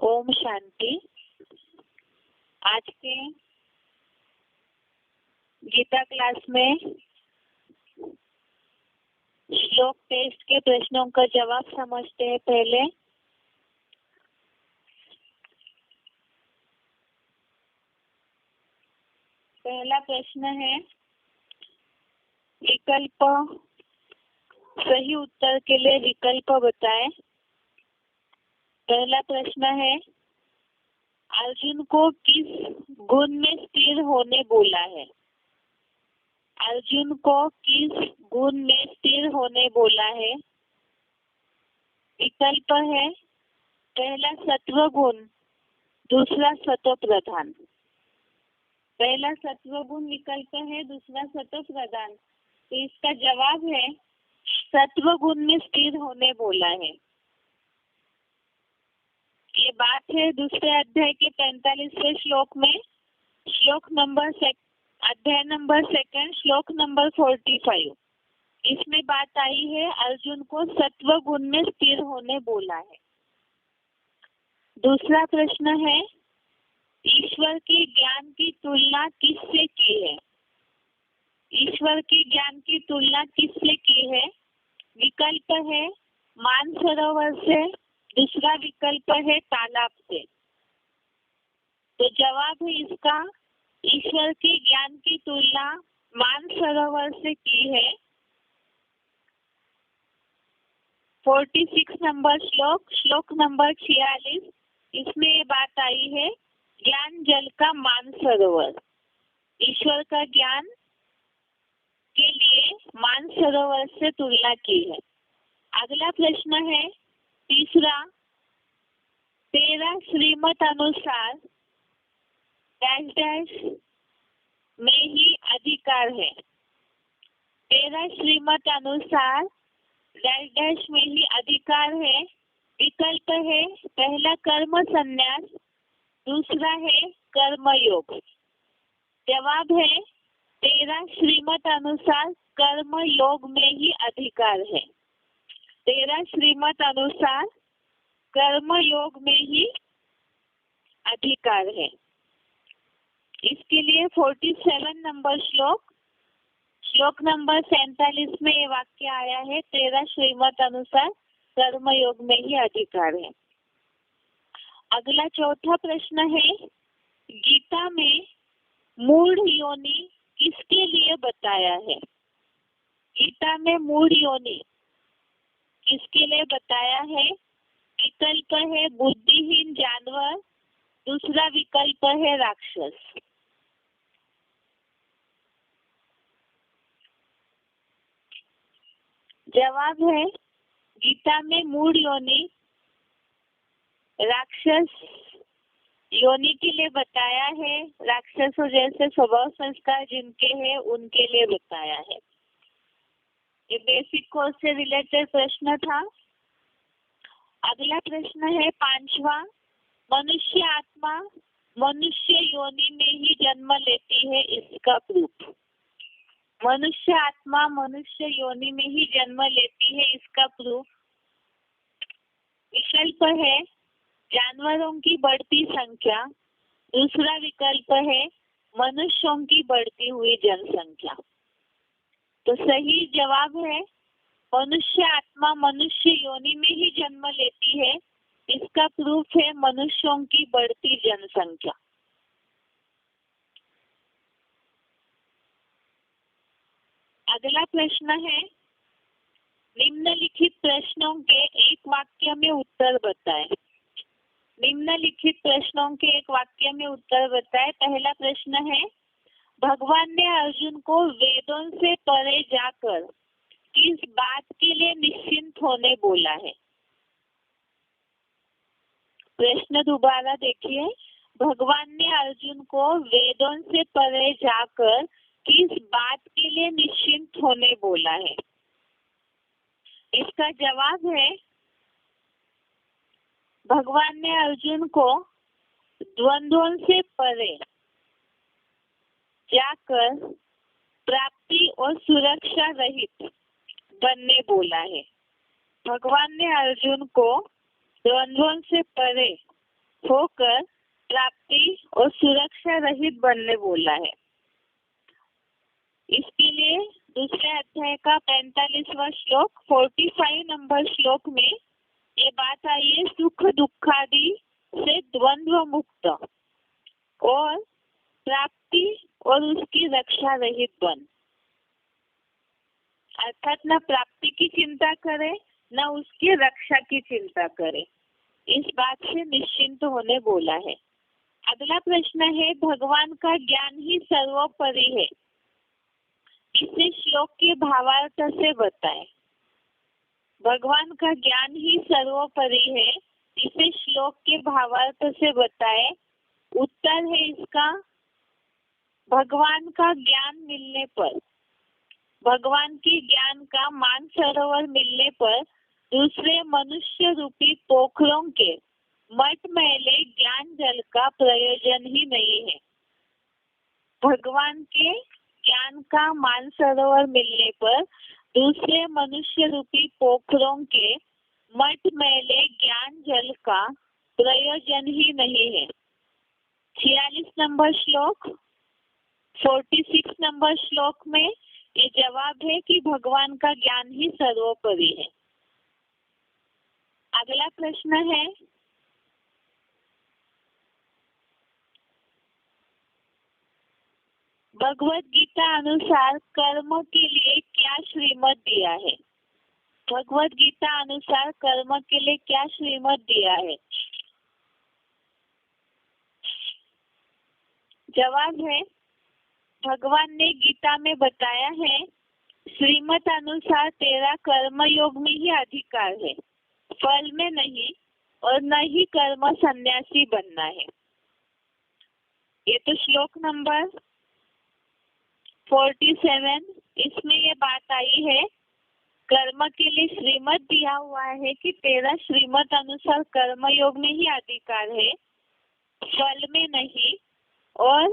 ओम शांति। आज के गीता क्लास में श्लोक टेस्ट के प्रश्नों का जवाब समझते हैं। पहला प्रश्न है, विकल्प सही उत्तर के लिए विकल्प बताएं। पहला प्रश्न है, अर्जुन को किस गुण में स्थिर होने बोला है? अर्जुन को किस गुण में स्थिर होने बोला है? विकल्प है, पहला सत्व गुण, दूसरा सत्व प्रधान। पहला सत्व गुण विकल्प है, दूसरा सत्व प्रधान। तो इसका जवाब है सत्व गुण में स्थिर होने बोला है। ये बात है दूसरे अध्याय के 45वें श्लोक में, श्लोक नंबर अध्याय नंबर 2 श्लोक नंबर 45। इसमें बात आई है अर्जुन को सत्व गुण में स्थिर होने बोला है। दूसरा प्रश्न है, ईश्वर के ज्ञान की तुलना किससे की है? ईश्वर के ज्ञान की तुलना किससे की है? विकल्प है मानसरोवर से, दूसरा विकल्प है तालाब से। तो जवाब है इसका, ईश्वर के ज्ञान की तुलना मानसरोवर से की है। 46 नंबर श्लोक नंबर 46, इसमें ये बात आई है ज्ञान जल का मानसरोवर। ईश्वर का ज्ञान के लिए मानसरोवर से तुलना की है। अगला प्रश्न है तीसरा, तेरा श्रीमत अनुसार डैश डैश में ही अधिकार है। तेरा श्रीमत अनुसार डैश डैश में ही अधिकार है। विकल्प है पहला कर्म संन्यास, दूसरा है कर्म योग। जवाब है तेरा श्रीमत अनुसार कर्म योग में ही अधिकार है। तेरा श्रीमत अनुसार कर्म योग में ही अधिकार है। इसके लिए 47 नंबर श्लोक नंबर 47 में ये वाक्य आया है, तेरा श्रीमत अनुसार कर्म योग में ही अधिकार है। अगला चौथा प्रश्न है, गीता में मूढ़ योनि किसके लिए बताया है? गीता में मूढ़ योनि किसके लिए बताया है? विकल्प है बुद्धिहीन जानवर, दूसरा विकल्प है राक्षस। जवाब है गीता में मूढ़ योनि राक्षस योनि के लिए बताया है। राक्षसों जैसे स्वभाव संस्कार जिनके हैं उनके लिए बताया है। ये बेसिक कोर्स से रिलेटेड प्रश्न था। अगला प्रश्न है 5वां, मनुष्य आत्मा मनुष्य योनि में ही जन्म लेती है, इसका प्रूफ। मनुष्य आत्मा मनुष्य योनि में ही जन्म लेती है, इसका प्रूफ। विकल्प है जानवरों की बढ़ती संख्या, दूसरा विकल्प है मनुष्यों की बढ़ती हुई जनसंख्या। तो सही जवाब है मनुष्य आत्मा मनुष्य योनि में ही जन्म लेती है, इसका प्रूफ है मनुष्यों की बढ़ती जनसंख्या। अगला प्रश्न है, निम्नलिखित प्रश्नों के एक वाक्य में उत्तर बताएं। निम्नलिखित प्रश्नों के एक वाक्य में उत्तर बताएं। पहला प्रश्न है, भगवान ने अर्जुन को वेदों से परे जाकर किस बात के लिए निश्चिंत होने बोला है? प्रश्न दोबारा देखिए, भगवान ने अर्जुन को वेदों से परे जाकर किस बात के लिए निश्चिंत होने बोला है? इसका जवाब है भगवान ने अर्जुन को द्वंद्वों से परे जाकर प्राप्ति और सुरक्षा रहित बनने बोला है। भगवान ने अर्जुन को द्वंद्वों से परे होकर प्राप्ति और सुरक्षा रहित बनने बोला है। इसके लिए दूसरे अध्याय का 45वां श्लोक 45 नंबर श्लोक में ये बात आई है, सुख दुखादि से द्वंद्व मुक्त और प्राप्ति और उसकी रक्षा रहित बन। अर्थात न प्राप्ति की चिंता करे न उसकी रक्षा की चिंता करे, इस बात से निश्चिंत होने बोला है। अगला प्रश्न है, भगवान का ज्ञान ही सर्वोपरि है, इसे श्लोक के भावार्थ से बताएं। भगवान का ज्ञान ही सर्वोपरि है, इसे श्लोक के भावार्थ से बताएं। उत्तर है इसका, भगवान का ज्ञान मिलने पर, भगवान के ज्ञान का मानसरोवर मिलने पर दूसरे मनुष्य रूपी पोखरों के मटमैले ज्ञान जल का प्रयोजन ही नहीं है। भगवान के ज्ञान का मानसरोवर मिलने पर दूसरे मनुष्य रूपी पोखरों के मटमैले ज्ञान जल का प्रयोजन ही नहीं है। 46 नंबर श्लोक 46 नंबर श्लोक में ये जवाब है कि भगवान का ज्ञान ही सर्वोपरि है। अगला प्रश्न है, भगवत गीता अनुसार कर्म के लिए क्या श्रीमत दिया है? भगवत गीता अनुसार कर्म के लिए क्या श्रीमत दिया है? जवाब है, भगवान ने गीता में बताया है, श्रीमत अनुसार तेरा कर्म योग में ही अधिकार है, फल में नहीं, और न ही कर्म सन्यासी बनना है। ये तो श्लोक नंबर 47, इसमें ये बात आई है, कर्म के लिए श्रीमत दिया हुआ है कि तेरा श्रीमत अनुसार कर्म योग में ही अधिकार है, फल में नहीं, और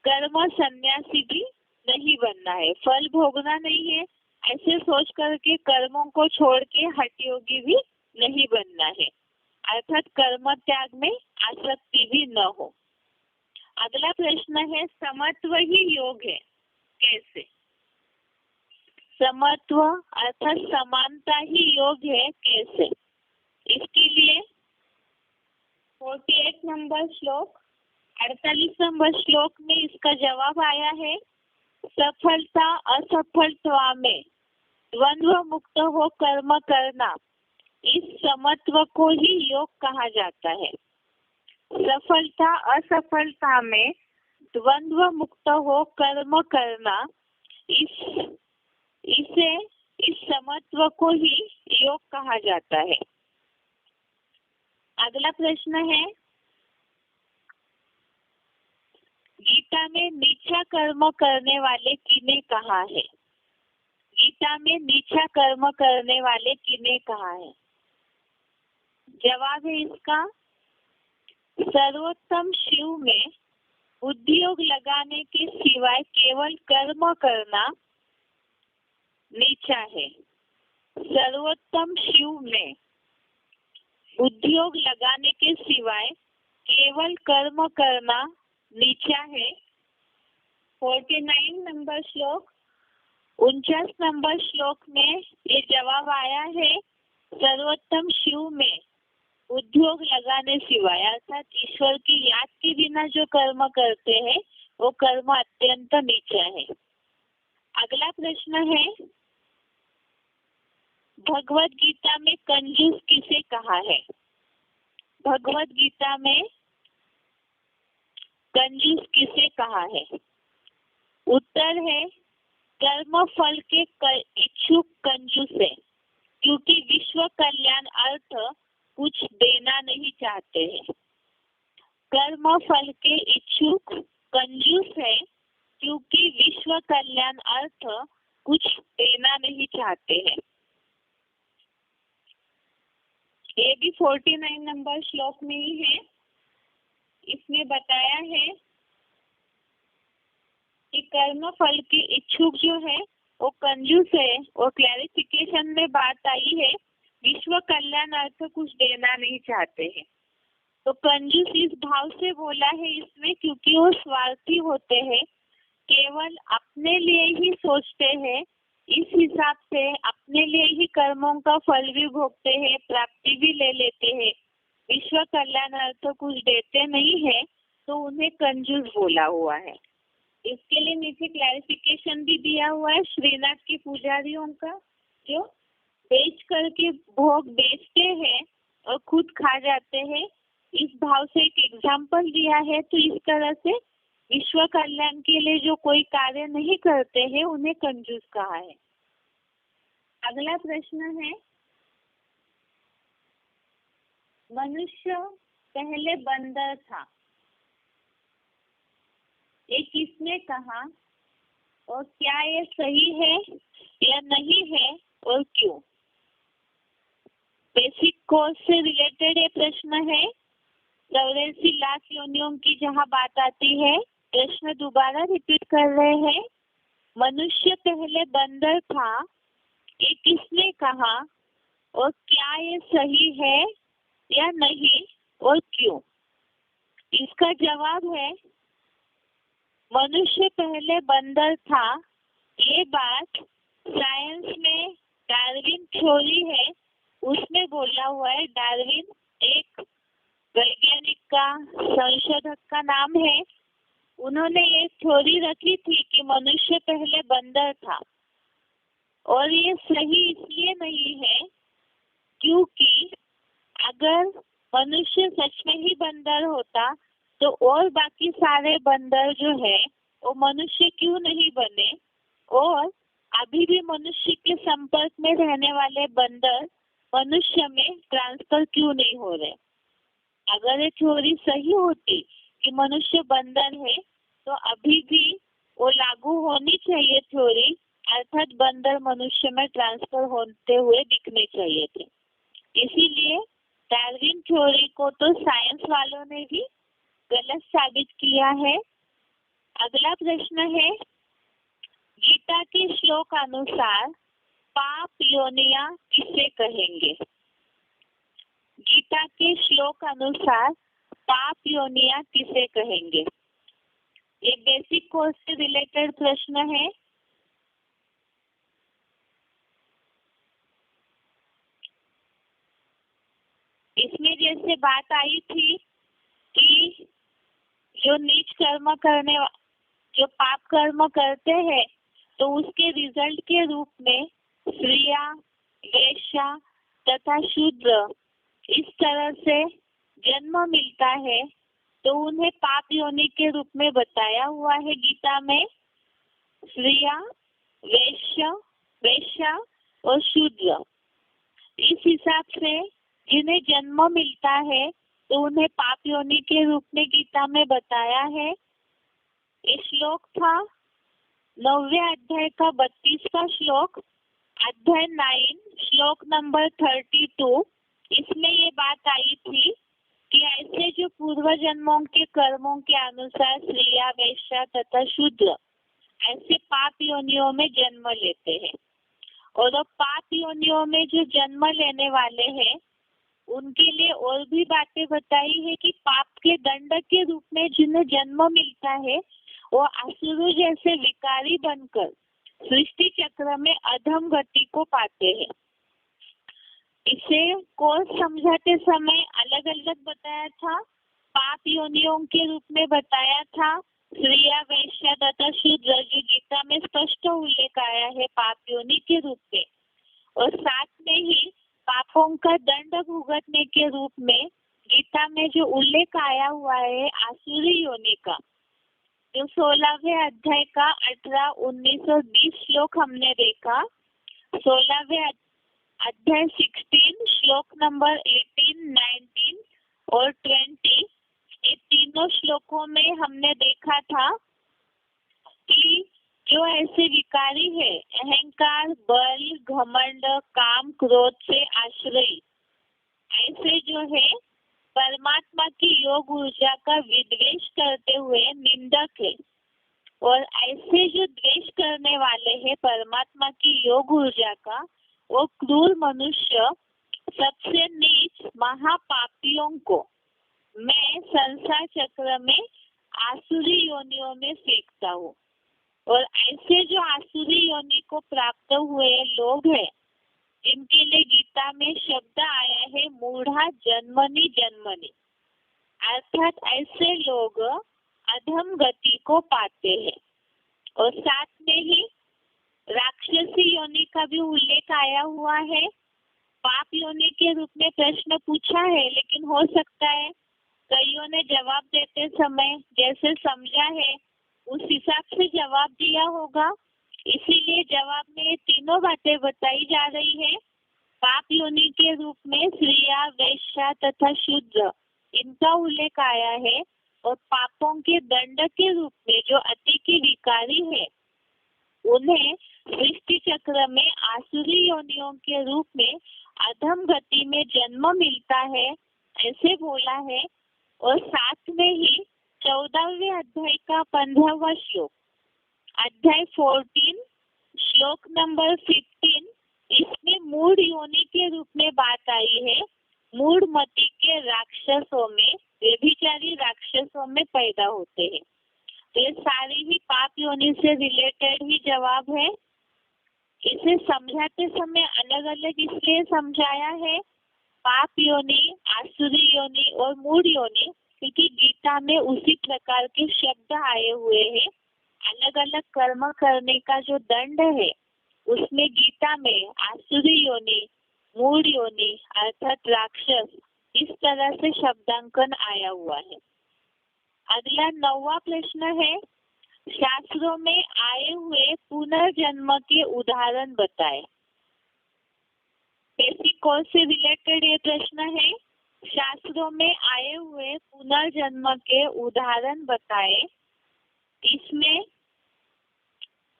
कर्म सन्यासी भी नहीं बनना है, फल भोगना नहीं है, ऐसे सोच करके कर्मों को छोड़ के हठ योगी भी नहीं बनना है, अर्थात कर्म त्याग में आसक्ति भी न हो। अगला प्रश्न है, समत्व ही योग है, कैसे? समत्व अर्थात समानता ही योग है, कैसे? इसके लिए 48 नंबर श्लोक 48 नंबर श्लोक में इसका जवाब आया है, सफलता असफलता में द्वंद्व मुक्त हो कर्म करना, इस समत्व को ही योग कहा जाता है। सफलता असफलता में द्वंद्व मुक्त हो कर्म करना, इस समत्व को ही योग कहा जाता है। अगला प्रश्न है, गीता में नीचा कर्म करने वाले किने कहा है? गीता में नीचा कर्म करने वाले किने कहा है? जवाब है इसका, सर्वोत्तम शिव में उद्योग लगाने के सिवाय केवल कर्म करना नीचा है। सर्वोत्तम शिव में उद्योग लगाने के सिवाय केवल कर्म करना नीचा है। 49 नंबर श्लोक 49 नंबर श्लोक में ये जवाब आया है, सर्वोत्तम शिव में उद्योग लगाने सिवाय, अर्थात ईश्वर की याद के बिना जो कर्म करते हैं वो कर्म अत्यंत नीचा है। अगला प्रश्न है, भगवत गीता में कंजूस किसे कहा है? भगवत गीता में कंजूस किसे कहा है? उत्तर है, कर्म फल के इच्छुक कंजूस है, क्योंकि विश्व कल्याण अर्थ कुछ देना नहीं चाहते हैं। कर्म फल के इच्छुक कंजूस है, क्योंकि विश्व कल्याण अर्थ कुछ देना नहीं चाहते हैं। ये भी 49 नंबर श्लोक में ही है। इसमें बताया है कि कर्म फल के इच्छुक जो है वो कंजूस है, और क्लैरिफिकेशन में बात आई है, विश्व कल्याण अर्थ कुछ देना नहीं चाहते हैं। तो कंजूस इस भाव से बोला है इसमें क्योंकि वो स्वार्थी होते हैं, केवल अपने लिए ही सोचते हैं, इस हिसाब से अपने लिए ही कर्मों का फल भी भोगते हैं, प्राप्ति भी ले लेते हैं, विश्व कल्याणार्थ कुछ देते नहीं है, तो उन्हें कंजूस बोला हुआ है। इसके लिए नीचे क्लैरिफिकेशन भी दिया हुआ है श्रीनाथ के पुजारियों का, जो बेच करके भोग बेचते हैं और खुद खा जाते हैं, इस भाव से एक एग्जाम्पल दिया है। तो इस तरह से विश्व कल्याण के लिए जो कोई कार्य नहीं करते हैं उन्हें कंजूस कहा है। अगला प्रश्न है, मनुष्य पहले बंदर था, ये किसने कहा और क्या ये सही है या नहीं है और क्यों? बेसिक कोर्स से रिलेटेड ये प्रश्न है। 84 लाख योनियों की जहाँ बात आती है, प्रश्न दोबारा रिपीट कर रहे हैं। मनुष्य पहले बंदर था, ये किसने कहा और क्या ये सही है या नहीं और क्यों? इसका जवाब है, मनुष्य पहले बंदर था, ये बात साइंस में डार्विन थ्योरी है, उसमें बोला हुआ है। डार्विन एक वैज्ञानिक का, संशोधक का नाम है। उन्होंने ये थ्योरी रखी थी कि मनुष्य पहले बंदर था, और ये सही इसलिए नहीं है क्योंकि अगर मनुष्य सच में ही बंदर होता तो और बाकी सारे बंदर जो है वो मनुष्य क्यों नहीं बने, और अभी भी मनुष्य के संपर्क में रहने वाले बंदर मनुष्य में ट्रांसफर क्यों नहीं हो रहे। अगर ये थ्योरी सही होती कि मनुष्य बंदर है तो अभी भी वो लागू होनी चाहिए थ्योरी, अर्थात बंदर मनुष्य में ट्रांसफर होते हुए दिखने चाहिए थे। इसीलिए डार्विन थ्योरी को तो साइंस वालों ने भी गलत साबित किया है। अगला प्रश्न है, गीता के श्लोक अनुसार पाप योनियां किसे कहेंगे? गीता के श्लोक अनुसार पाप योनियां किसे कहेंगे? ये बेसिक कोर्स से रिलेटेड प्रश्न है। इसमें जैसे बात आई थी कि जो नीच कर्म करने, जो पाप कर्म करते हैं तो उसके रिजल्ट के रूप में स्त्रियां, वेश्या तथा शूद्र इस तरह से जन्म मिलता है, तो उन्हें पाप योनि के रूप में बताया हुआ है गीता में। स्त्रियां, वेश्या और शूद्र, इस हिसाब से जिन्हें जन्म मिलता है तो उन्हें पाप योनि के रूप में गीता में बताया है। ये श्लोक था 9वें अध्याय का 32वां श्लोक, अध्याय 9 श्लोक नंबर 32। इसमें ये बात आई थी कि ऐसे जो पूर्व जन्मों के कर्मों के अनुसार स्त्रियां, वेश्या तथा शूद्र ऐसे पाप योनियों में जन्म लेते हैं, और अब पाप योनियों में जो जन्म लेने वाले हैं उनके लिए और भी बातें बताई है कि पाप के दंड के रूप में जिन्हें जन्म मिलता है वो असुर जैसे विकारी बनकर सृष्टि चक्र में अधम गति को पाते हैं। इसे कोर्स समझाते समय अलग अलग बताया था। पाप योनियों के रूप में बताया था स्त्रियां, वेश्या तथा शूद्र, जो गीता में स्पष्ट उल्लेख आया है पाप योनि के रूप में, और साथ में ही पापों का दंड भुगतने के रूप में गीता में जो उल्लेख आया हुआ है आसुरी योनि का, जो 16वें अध्याय का 18, 19 और 20 श्लोक हमने देखा। 16वें अध्याय 16 श्लोक नंबर 18, 19 और 20, ये तीनों श्लोकों में हमने देखा था कि जो ऐसे विकारी है, अहंकार, बल, घमंड, काम, क्रोध से आश्रयी, ऐसे जो है परमात्मा की योग ऊर्जा का विद्वेष करते हुए निंदक है, और ऐसे जो द्वेष करने वाले हैं परमात्मा की योग ऊर्जा का, वो क्रूर मनुष्य सबसे नीच महापापियों को मैं संसार चक्र में आसुरी योनियों में फेंकता हूँ। और ऐसे जो आसुरी योनि को प्राप्त हुए लोग हैं, इनके लिए गीता में शब्द आया है मूढ़ा जन्मनि जन्मनि, अर्थात ऐसे लोग अधम गति को पाते हैं। और साथ में ही राक्षसी योनि का भी उल्लेख आया हुआ है। पाप योनि के रूप में प्रश्न पूछा है, लेकिन हो सकता है कईयों ने जवाब देते समय जैसे समझा है उस हिसाब से जवाब दिया होगा, इसीलिए जवाब में ये तीनों बातें बताई जा रही है। पाप योनि के रूप में स्त्रियां, वैश्या तथा शूद्र, इनका उल्लेख आया है। और पापों के दंड के रूप में जो अति की विकारी है, उन्हें सृष्टि चक्र में आसुरी योनियों के रूप में अधम गति में जन्म मिलता है, ऐसे बोला है। और साथ में ही 14वें अध्याय का 15वां श्लोक, अध्याय 14 श्लोक नंबर 15, इसमें मूढ़ योनि के रूप में बात आई है। मूढ़ मति के राक्षसों में, व्यभिचारी राक्षसों में पैदा होते हैं। तो ये सारी ही पाप योनि से रिलेटेड ही जवाब है। इसे समझाते समय अलग अलग इसलिए समझाया है, पाप योनि, आसुरी योनि और मूढ़ योनि, क्योंकि गीता में उसी प्रकार के शब्द आए हुए हैं। अलग अलग कर्म करने का जो दंड है, उसमें गीता में आसुरी योनि, मूढ़ योनि अर्थात राक्षस, इस तरह से शब्दांकन आया हुआ है। अगला 9वां प्रश्न है, शास्त्रों में आए हुए पुनर्जन्म के उदाहरण बताएं। बेसिक कोर्स से रिलेटेड ये प्रश्न है। शास्त्रों में आए हुए पुनर्जन्म के उदाहरण बताएं। इसमें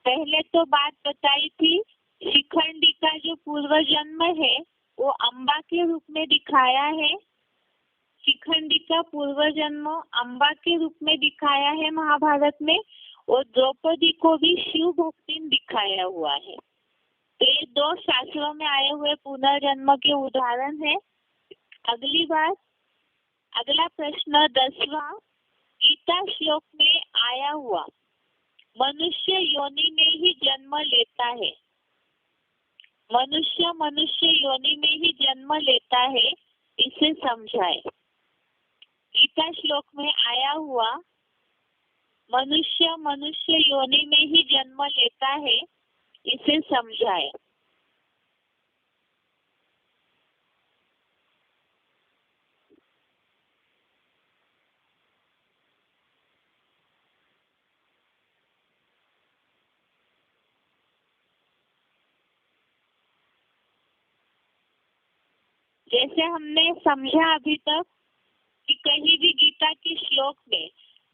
पहले तो बात बताई थी, शिखंडी का जो पूर्व जन्म है वो अम्बा के रूप में दिखाया है। शिखंडी का पूर्व जन्म अम्बा के रूप में दिखाया है महाभारत में। और द्रौपदी को भी शिव भक्ति दिखाया हुआ है। तो ये दो शास्त्रों में आए हुए पुनर्जन्म के उदाहरण है। अगली बात, अगला प्रश्न 10वां, गीता श्लोक में आया हुआ मनुष्य योनि में ही जन्म लेता है। मनुष्य योनि में ही जन्म लेता है, इसे समझाए। गीता श्लोक में आया हुआ मनुष्य योनि में ही जन्म लेता है, इसे समझाए। जैसे हमने समझा अभी तक कि कहीं भी गीता के श्लोक में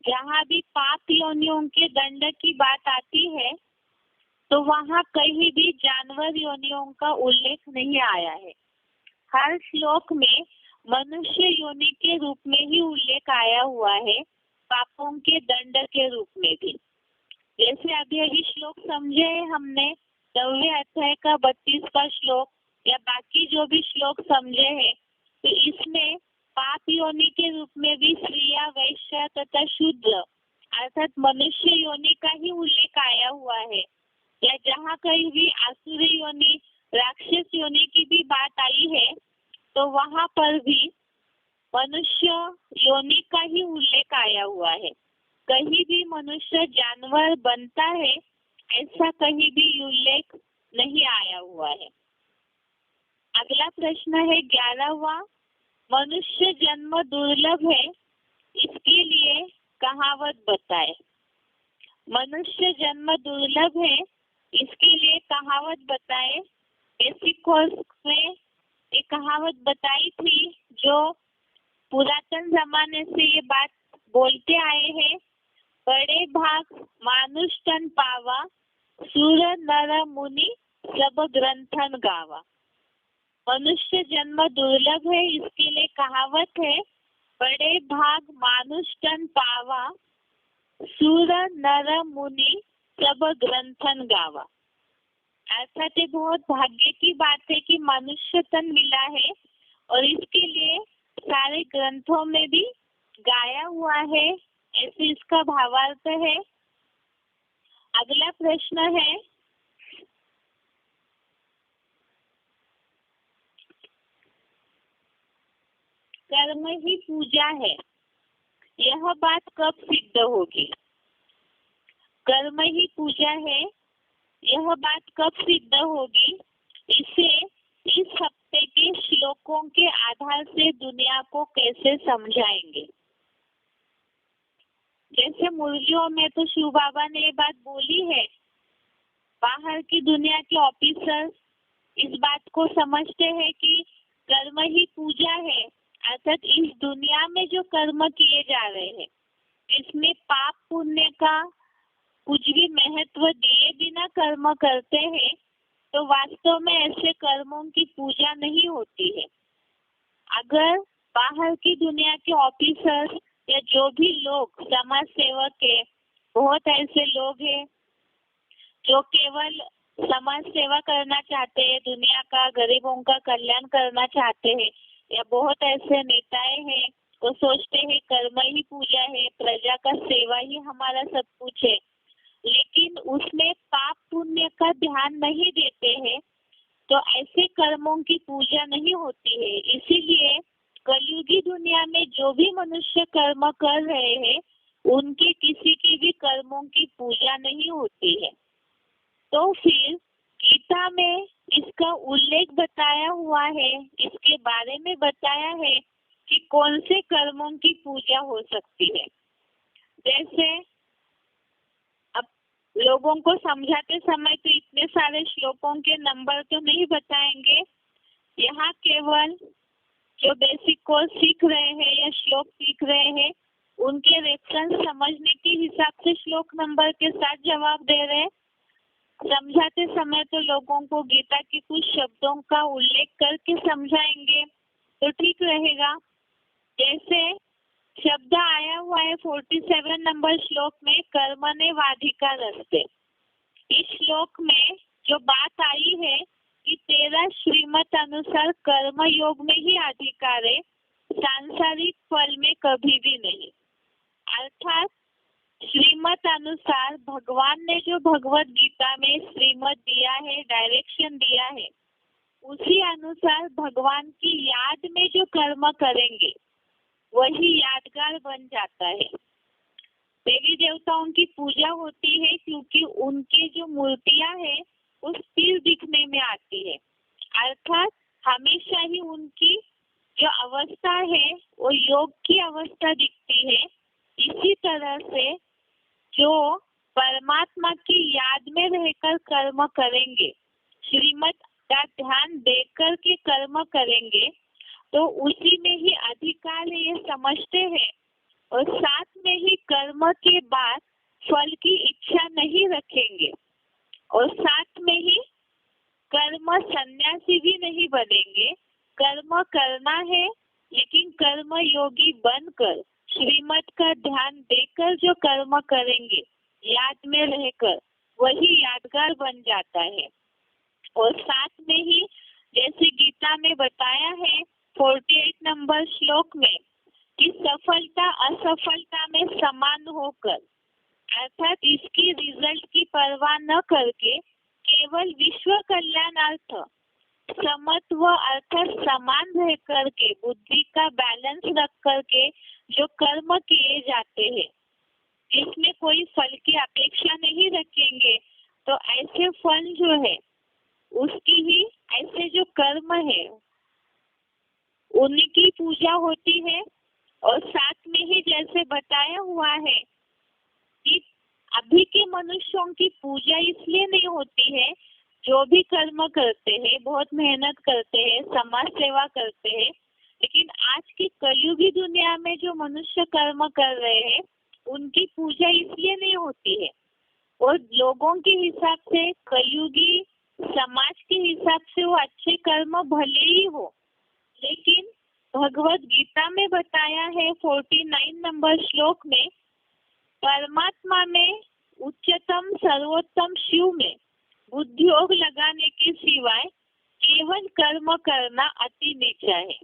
जहाँ भी पाप योनियों के दंड की बात आती है, तो वहाँ कहीं भी जानवर योनियों का उल्लेख नहीं आया है। हर श्लोक में मनुष्य योनि के रूप में ही उल्लेख आया हुआ है, पापों के दंड के रूप में भी। जैसे अभी श्लोक समझे हमने 9वें अध्याय का 32वां श्लोक, या बाकी जो भी श्लोक समझे हैं, तो इसमें पाप योनि के रूप में भी स्त्रियां, वैश्य तथा शूद्र अर्थात मनुष्य योनि का ही उल्लेख आया हुआ है। या जहाँ कहीं भी आसुरी योनि, राक्षस योनि की भी बात आई है, तो वहाँ पर भी मनुष्य योनि का ही उल्लेख आया हुआ है। कहीं भी मनुष्य जानवर बनता है, ऐसा कहीं भी उल्लेख नहीं आया हुआ है। अगला प्रश्न है 11वां, मनुष्य जन्म दुर्लभ है, इसके लिए कहावत बताए। मनुष्य जन्म दुर्लभ है, इसके लिए कहावत बताए। बेसिक कोर्स में एक कहावत बताई थी, जो पुरातन जमाने से ये बात बोलते आए हैं, बड़े भाग मानुष तन पावा, सूर नर मुनि सब ग्रंथन गावा। मनुष्य जन्म दुर्लभ है, इसके लिए कहावत है, बड़े भाग मानुष तन पावा, सूर नर मुनि सब ग्रंथन गावा। अर्थात ये बहुत भाग्य की बात है कि मनुष्य तन मिला है, और इसके लिए सारे ग्रंथों में भी गाया हुआ है, ऐसे इसका भावार्थ है। अगला प्रश्न है, कर्म ही पूजा है, यह बात कब सिद्ध होगी? कर्म ही पूजा है, यह बात कब सिद्ध होगी? इसे इस हफ्ते के श्लोकों के आधार से दुनिया को कैसे समझाएंगे? जैसे मुर्गियों में तो शिव बाबा ने ये बात बोली है, बाहर की दुनिया के ऑफिसर इस बात को समझते हैं कि कर्म ही पूजा है, अर्थात इस दुनिया में जो कर्म किए जा रहे हैं इसमें पाप पुण्य का कुछ भी महत्व दिए बिना कर्म करते हैं तो वास्तव में ऐसे कर्मों की पूजा नहीं होती है। अगर बाहर की दुनिया के ऑफिसर या जो भी लोग समाज सेवक है, बहुत ऐसे लोग हैं जो केवल समाज सेवा करना चाहते हैं, दुनिया का गरीबों का कल्याण करना चाहते हैं, या बहुत ऐसे नेताएं हैं वो सोचते हैं कर्म ही पूजा है, प्रजा का सेवा ही हमारा सब कुछ है, लेकिन उसमें पाप पुण्य का ध्यान नहीं देते हैं तो ऐसे कर्मों की पूजा नहीं होती है। इसीलिए कलयुगी दुनिया में जो भी मनुष्य कर्म कर रहे हैं उनके किसी की भी कर्मों की पूजा नहीं होती है। तो फिर गीता में इसका उल्लेख बताया हुआ है, इसके बारे में बताया है कि कौन से कर्मों की पूजा हो सकती है। जैसे अब लोगों को समझाते समय तो इतने सारे श्लोकों के नंबर तो नहीं बताएंगे, यहाँ केवल जो बेसिक कोर्स सीख रहे हैं या श्लोक सीख रहे हैं उनके रेफरेंस समझने के हिसाब से श्लोक नंबर के साथ जवाब दे रहे हैं। समझाते समय तो लोगों को गीता के कुछ शब्दों का उल्लेख करके समझाएंगे तो ठीक रहेगा। जैसे शब्द आया हुआ है 47 नंबर श्लोक में, कर्मण्येवाधिकार रस्ते। इस श्लोक में जो बात आई है कि तेरा श्रीमत अनुसार कर्म योग में ही अधिकार है, सांसारिक फल में कभी भी नहीं। अर्थात श्रीमत अनुसार भगवान ने जो भगवत गीता में श्रीमत दिया है, डायरेक्शन दिया है, उसी अनुसार भगवान की याद में जो कर्म करेंगे वही यादगार बन जाता है। देवी देवताओं की पूजा होती है क्योंकि उनके जो मूर्तियां हैं वो स्थिर दिखने में आती है, अर्थात हमेशा ही उनकी जो अवस्था है वो योग की अवस्था दिखती है। इसी तरह से जो परमात्मा की याद में रहकर कर्म करेंगे, श्रीमत का ध्यान देकर के कर्म करेंगे तो उसी में ही अधिकार है ये समझते हैं, और साथ में ही कर्म के बाद फल की इच्छा नहीं रखेंगे, और साथ में ही कर्म सन्यासी भी नहीं बनेंगे। कर्म करना है लेकिन कर्म योगी बनकर श्रीमत का ध्यान देकर जो कर्म करेंगे याद में रहकर वही यादगार बन जाता है। और साथ में ही जैसे गीता में बताया है 48 नंबर श्लोक में कि सफलता असफलता में समान होकर, अर्थात इसकी रिजल्ट की परवाह न करके केवल विश्व कल्याणार्थ समत्व अर्थात समान रह करके बुद्धि का बैलेंस रख करके जो कर्म किए जाते हैं जिसमें कोई फल की अपेक्षा नहीं रखेंगे तो ऐसे फल जो है उसकी ही ऐसे जो कर्म है उनकी पूजा होती है। और साथ में ही जैसे बताया हुआ है कि अभी के मनुष्यों की पूजा इसलिए नहीं होती है, जो भी कर्म करते हैं, बहुत मेहनत करते हैं, समाज सेवा करते हैं, लेकिन आज की कलयुगी दुनिया में जो मनुष्य कर्म कर रहे हैं उनकी पूजा इसलिए नहीं होती है। और लोगों के हिसाब से, कलयुगी समाज के हिसाब से वो अच्छे कर्म भले ही हो, लेकिन भगवत गीता में बताया है 49 नंबर श्लोक में, परमात्मा में उच्चतम सर्वोत्तम शिव में बुद्धियोग लगाने के सिवाय केवल कर्म करना अति नीचा है।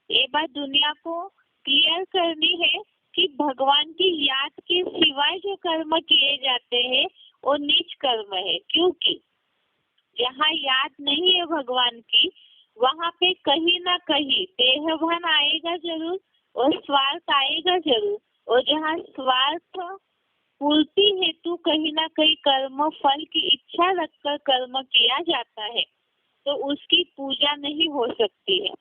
ये बात दुनिया को क्लियर करनी है कि भगवान की याद के सिवाय जो कर्म किए जाते हैं वो नीच कर्म है, क्योंकि जहाँ याद नहीं है भगवान की वहाँ पे कहीं ना कहीं देहभान आएगा जरूर और स्वार्थ आएगा जरूर, और जहाँ स्वार्थ पूर्ति हेतु कहीं ना कहीं कर्म फल की इच्छा रखकर कर्म किया जाता है तो उसकी पूजा नहीं हो सकती है।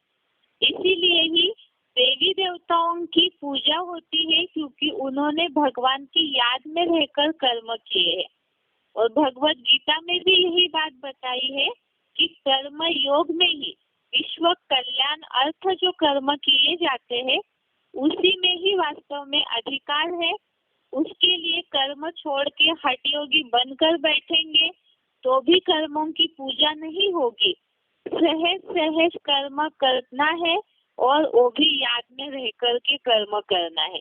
इसीलिए ही देवी देवताओं की पूजा होती है, क्योंकि उन्होंने भगवान की याद में रहकर कर्म किए हैं। और भगवत गीता में भी यही बात बताई है कि कर्म योग में ही विश्व कल्याण अर्थ जो कर्म किए जाते हैं उसी में ही वास्तव में अधिकार है। उसके लिए कर्म छोड़ के हठ योगी बनकर बैठेंगे तो भी कर्मों की पूजा नहीं होगी। सहज सहज कर्म करना है और वो भी याद में रह कर के कर्म करना है।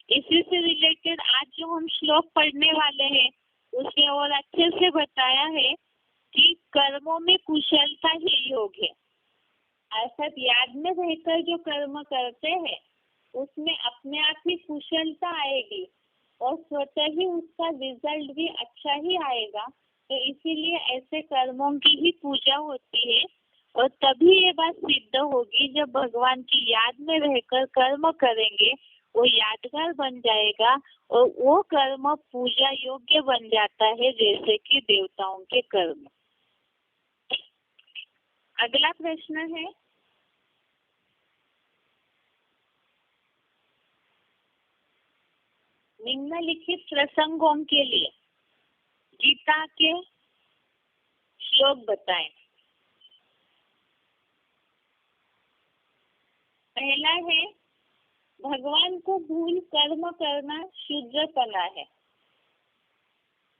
इसी से रिलेटेड आज जो हम श्लोक पढ़ने वाले हैं उसमें और अच्छे से बताया है कि कर्मों में कुशलता ही योग है। अर्थात याद में रहकर जो कर्म करते हैं उसमें अपने आप ही कुशलता आएगी और स्वतः ही उसका रिजल्ट भी अच्छा ही आएगा। तो इसीलिए ऐसे कर्मों की ही पूजा होती है और तभी ये बात सिद्ध होगी जब भगवान की याद में रहकर कर्म करेंगे वो यादगार बन जाएगा और वो कर्म पूजा योग्य बन जाता है, जैसे कि देवताओं के कर्म। अगला प्रश्न है, निम्नलिखित प्रसंगों के लिए गीता के श्लोक बताएं। पहला है, भगवान को भूल कर्म करना शूद्रपना है।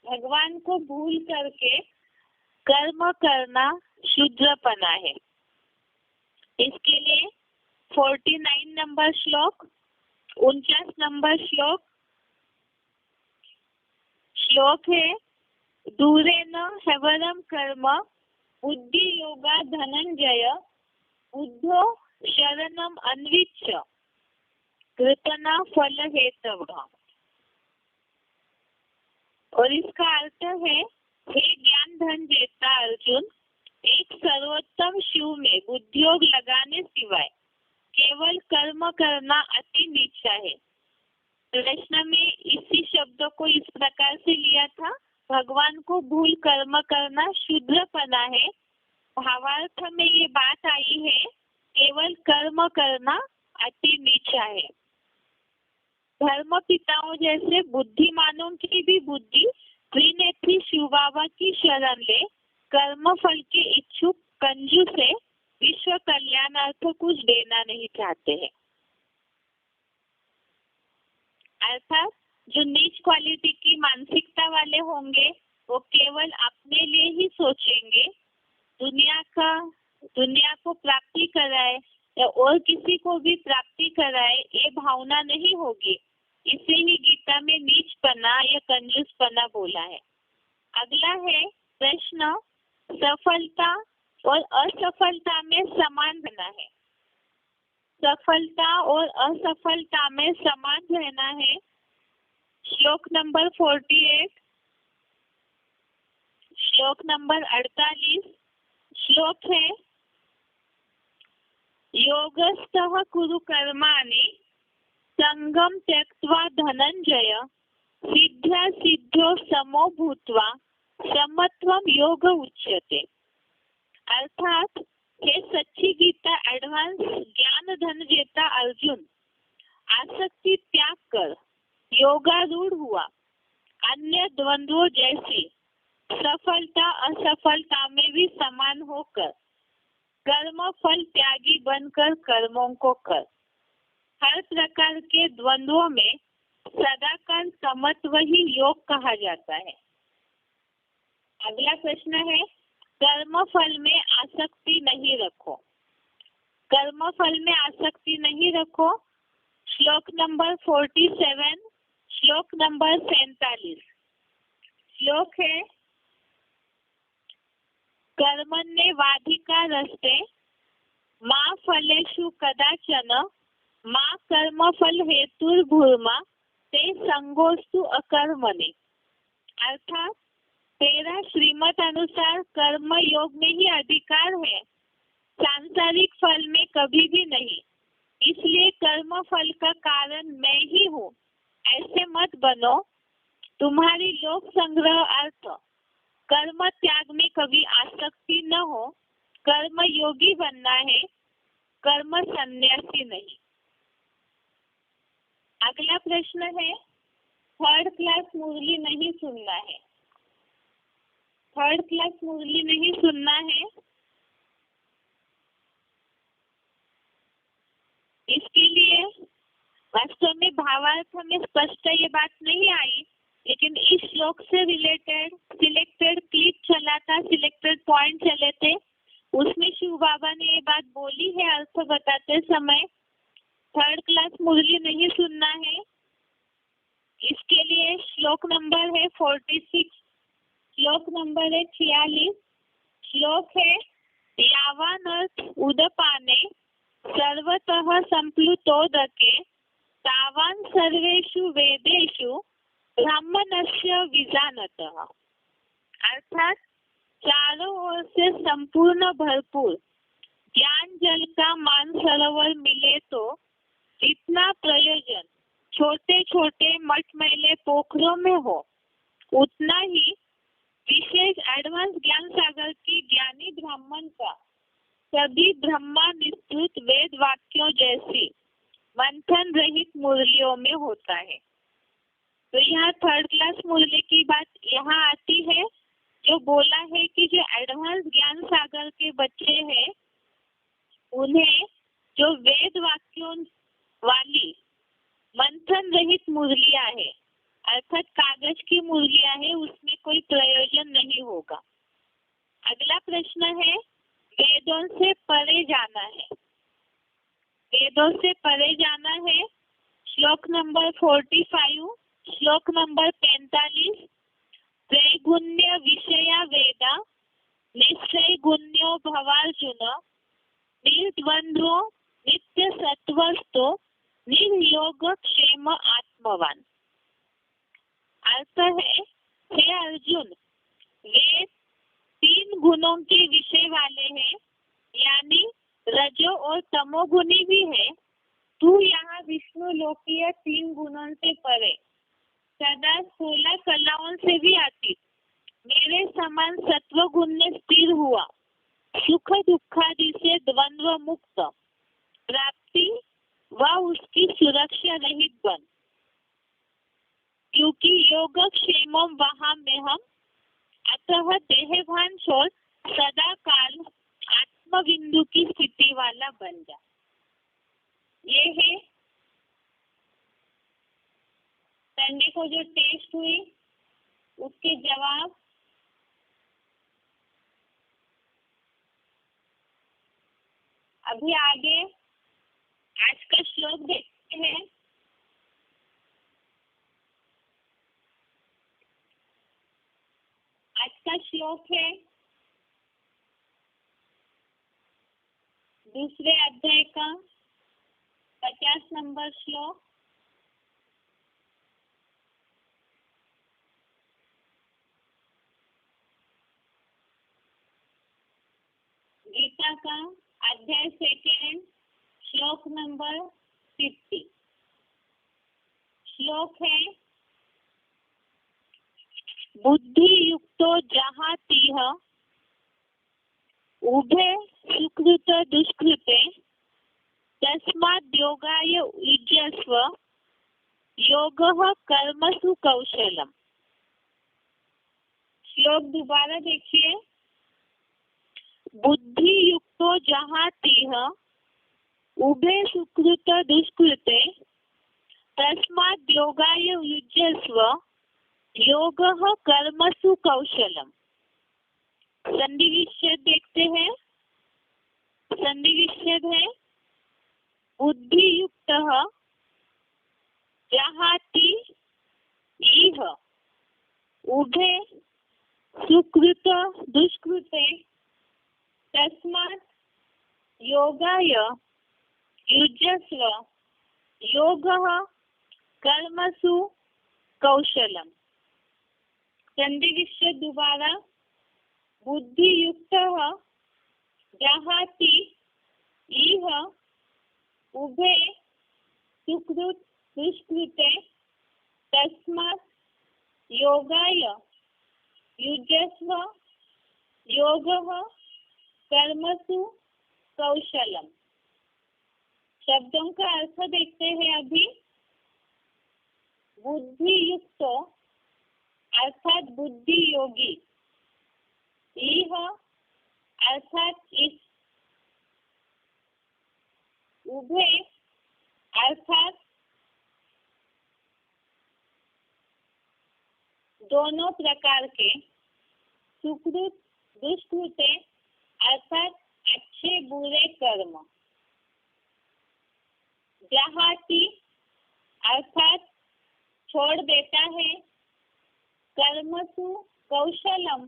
भगवान को भूल करके कर्म करना शूद्रपना है। इसके लिए 49 नंबर श्लोक, 49 नंबर श्लोक है, दूरेन हेवरम कर्म बुद्धि योगा धनंजय बुद्धो शरणम अन्विच्छ कृतना फल हेतवः। और इसका अर्थ है, हे ज्ञान धन देता अर्जुन, एक सर्वोत्तम शिव में बुद्धियोग लगाने सिवाय केवल कर्म करना अति नीच है। प्रश्न में इसी शब्द को इस प्रकार से लिया था, भगवान को भूल कर्म करना शूद्रपना है। भावार्थ में ये बात आई है, केवल कर्म करना अति नीच है। धर्म पिताओं जैसे बुद्धिमानों की भी बुद्धि त्रिनेत्री शिव बाबा की शरण ले कर्म फल के इच्छुक कंजूस से विश्व कल्याणार्थ कुछ देना नहीं चाहते हैं। अर्थात जो नीच क्वालिटी की मानसिकता वाले होंगे वो केवल अपने लिए ही सोचेंगे, दुनिया को प्राप्ति कराए या और किसी को भी प्राप्ति कराए ये भावना नहीं होगी। इसे ही गीता में नीचपना या कंजूसपना बोला है। अगला है प्रश्न, सफलता और असफलता में समान रहना है। सफलता और असफलता में समान रहना है। श्लोक नंबर 48, श्लोक नंबर 48 श्लोक है, योगस्थः कुरु कर्माणि संगम त्यक्त्वा धनंजय सिद्ध्या सिद्धो समो भूत्वा समत्वम योग उच्यते। अर्थात हे सच्ची गीता एडवांस ज्ञान धन देता अर्जुन, आसक्ति त्याग कर योगारूढ़ हुआ, अन्य द्वंद्वों जैसी सफलता असफलता में भी समान होकर कर्म फल त्यागी बनकर कर्मों को कर। हर प्रकार के द्वंद्वों में सदा का समत्व ही योग कहा जाता है। अगला प्रश्न है, कर्म फल में आसक्ति नहीं रखो। कर्म फल में आसक्ति नहीं रखो। श्लोक नंबर 47, श्लोक नंबर 47 श्लोक है, कर्मण्ये वाधिका रस्ते मा फलेषु कदाचन मा कर्मफल हेतुर्भूर्मा ते संगोस्तु अकर्मणे। अर्थात तेरा श्रीमत अनुसार कर्म योग में ही अधिकार है, सांसारिक फल में कभी भी नहीं। इसलिए कर्म फल का कारण मैं ही हूँ, ऐसे मत बनो। तुम्हारी लोक संग्रह अर्थ कर्म त्याग में कभी आसक्ति न हो। कर्म योगी बनना है, कर्म सन्यासी नहीं। अगला प्रश्न है, थर्ड क्लास मुरली नहीं सुनना है। थर्ड क्लास मुरली नहीं सुनना है, इसके लिए वास्तव में भावार्थ में स्पष्ट ये बात नहीं आई, लेकिन इस श्लोक से रिलेटेड सिलेक्टेड क्लिप चला था, सिलेक्टेड पॉइंट चले थे, उसमें शिव बाबा ने ये बात बोली है। अर्थ बताते समय थर्ड क्लास मुरली नहीं सुनना है। इसके लिए श्लोक नंबर है 46, श्लोक नंबर है 46। श्लोक है, यावान अर्थ उदपाने सर्वतः संप्लुतोदके तावान सर्वेषु वेदेषु ब्राह्मणस्य विजानतः। अर्थात चारों ओर से संपूर्ण भरपूर ज्ञान जल का मानसरोवर मिले तो जितना प्रयोजन छोटे छोटे मटमैले पोखरों में हो, उतना ही विशेष एडवांस ज्ञान सागर की ज्ञानी ब्राह्मण का सभी ब्रह्मा निस्तृत वेद वाक्यों जैसी मंथन रहित मुरलियों में होता है। तो यहाँ थर्ड क्लास मुरली की बात यहाँ आती है, जो बोला है कि जो एडवांस ज्ञान सागर के बच्चे हैं, उन्हें जो वेद वाक्यों वाली मंथन रहित मुरलियां है, अर्थात कागज की मुरलियां है, उसमें कोई प्रयोजन नहीं होगा। अगला प्रश्न है, वेदों से परे जाना है। वेदों से परे जाना है। श्लोक नंबर 45, श्लोक नंबर 45। त्रैगुण्य विषया वेदा निश्चय गुण्यो भवार्जुन निर्द्वंद्वो नित्य सत्वस्थो निर्योग क्षेम आत्मवान। अर्थ है, हे अर्जुन, वे 3 गुणों के विषय वाले हैं, यानी रजो और तमोगुणी भी है। तू यहाँ विष्णु लोकीय 3 गुणों से परे, सदा 16 कलाओं से भी अतीत, मेरे समान सत्व गुण में स्थिर हुआ, सुख दुखादि से द्वंद्व मुक्त प्राप्ति व उसकी सुरक्षा रहित बन, क्योंकि योग क्षेम वहां में हम, अतः देहभान छोड़ सदा काल आत्म बिंदु की स्थिति वाला बन जा। ये है संडे को जो टेस्ट हुई उसके जवाब। अभी आगे आज का श्लोक देखते हैं। आज का श्लोक है दूसरे अध्याय का 50 नंबर श्लोक। गीता का अध्याय 2 श्लोक नंबर 50। श्लोक है, बुद्धि युक्तो जहाँ तीह उभे सुकृत दुष्कृते तस्माद् योगाय युज्यस्व योगः कर्मसु कौशलम। श्लोक दोबारा देखिए। बुद्धि युक्तो जहाँ तीह उभे सुकृत दुष्कृते तस्माद् योगाय युज्यस्व योगः कर्मसु कौशलम। संधि विच्छेद देखते हैं। संधि विच्छेद है, बुद्धि युक्तः जहाति इह उभे सुकृत दुष्कृते तस्मात् योगाय युज्यस्व योगः कर्मसु कौशलम। संधिविच्छेद दोबारा, बुद्धियुक्तः जहाति इह उभे सुकृत दुष्कृते तस्मात् योगाय युज्यस्व योगः कर्मसु कौशलम। शब्दों का अर्थ देखते हैं अभी। बुद्धि युक्त अर्थात बुद्धि योगी, इह अर्थात इस, उभे अर्थात दोनों प्रकार के, सुकृत दुष्कृते अर्थात अच्छे बुरे कर्म, जहाति अर्थात छोड़ देता है, कर्मसु कौशलम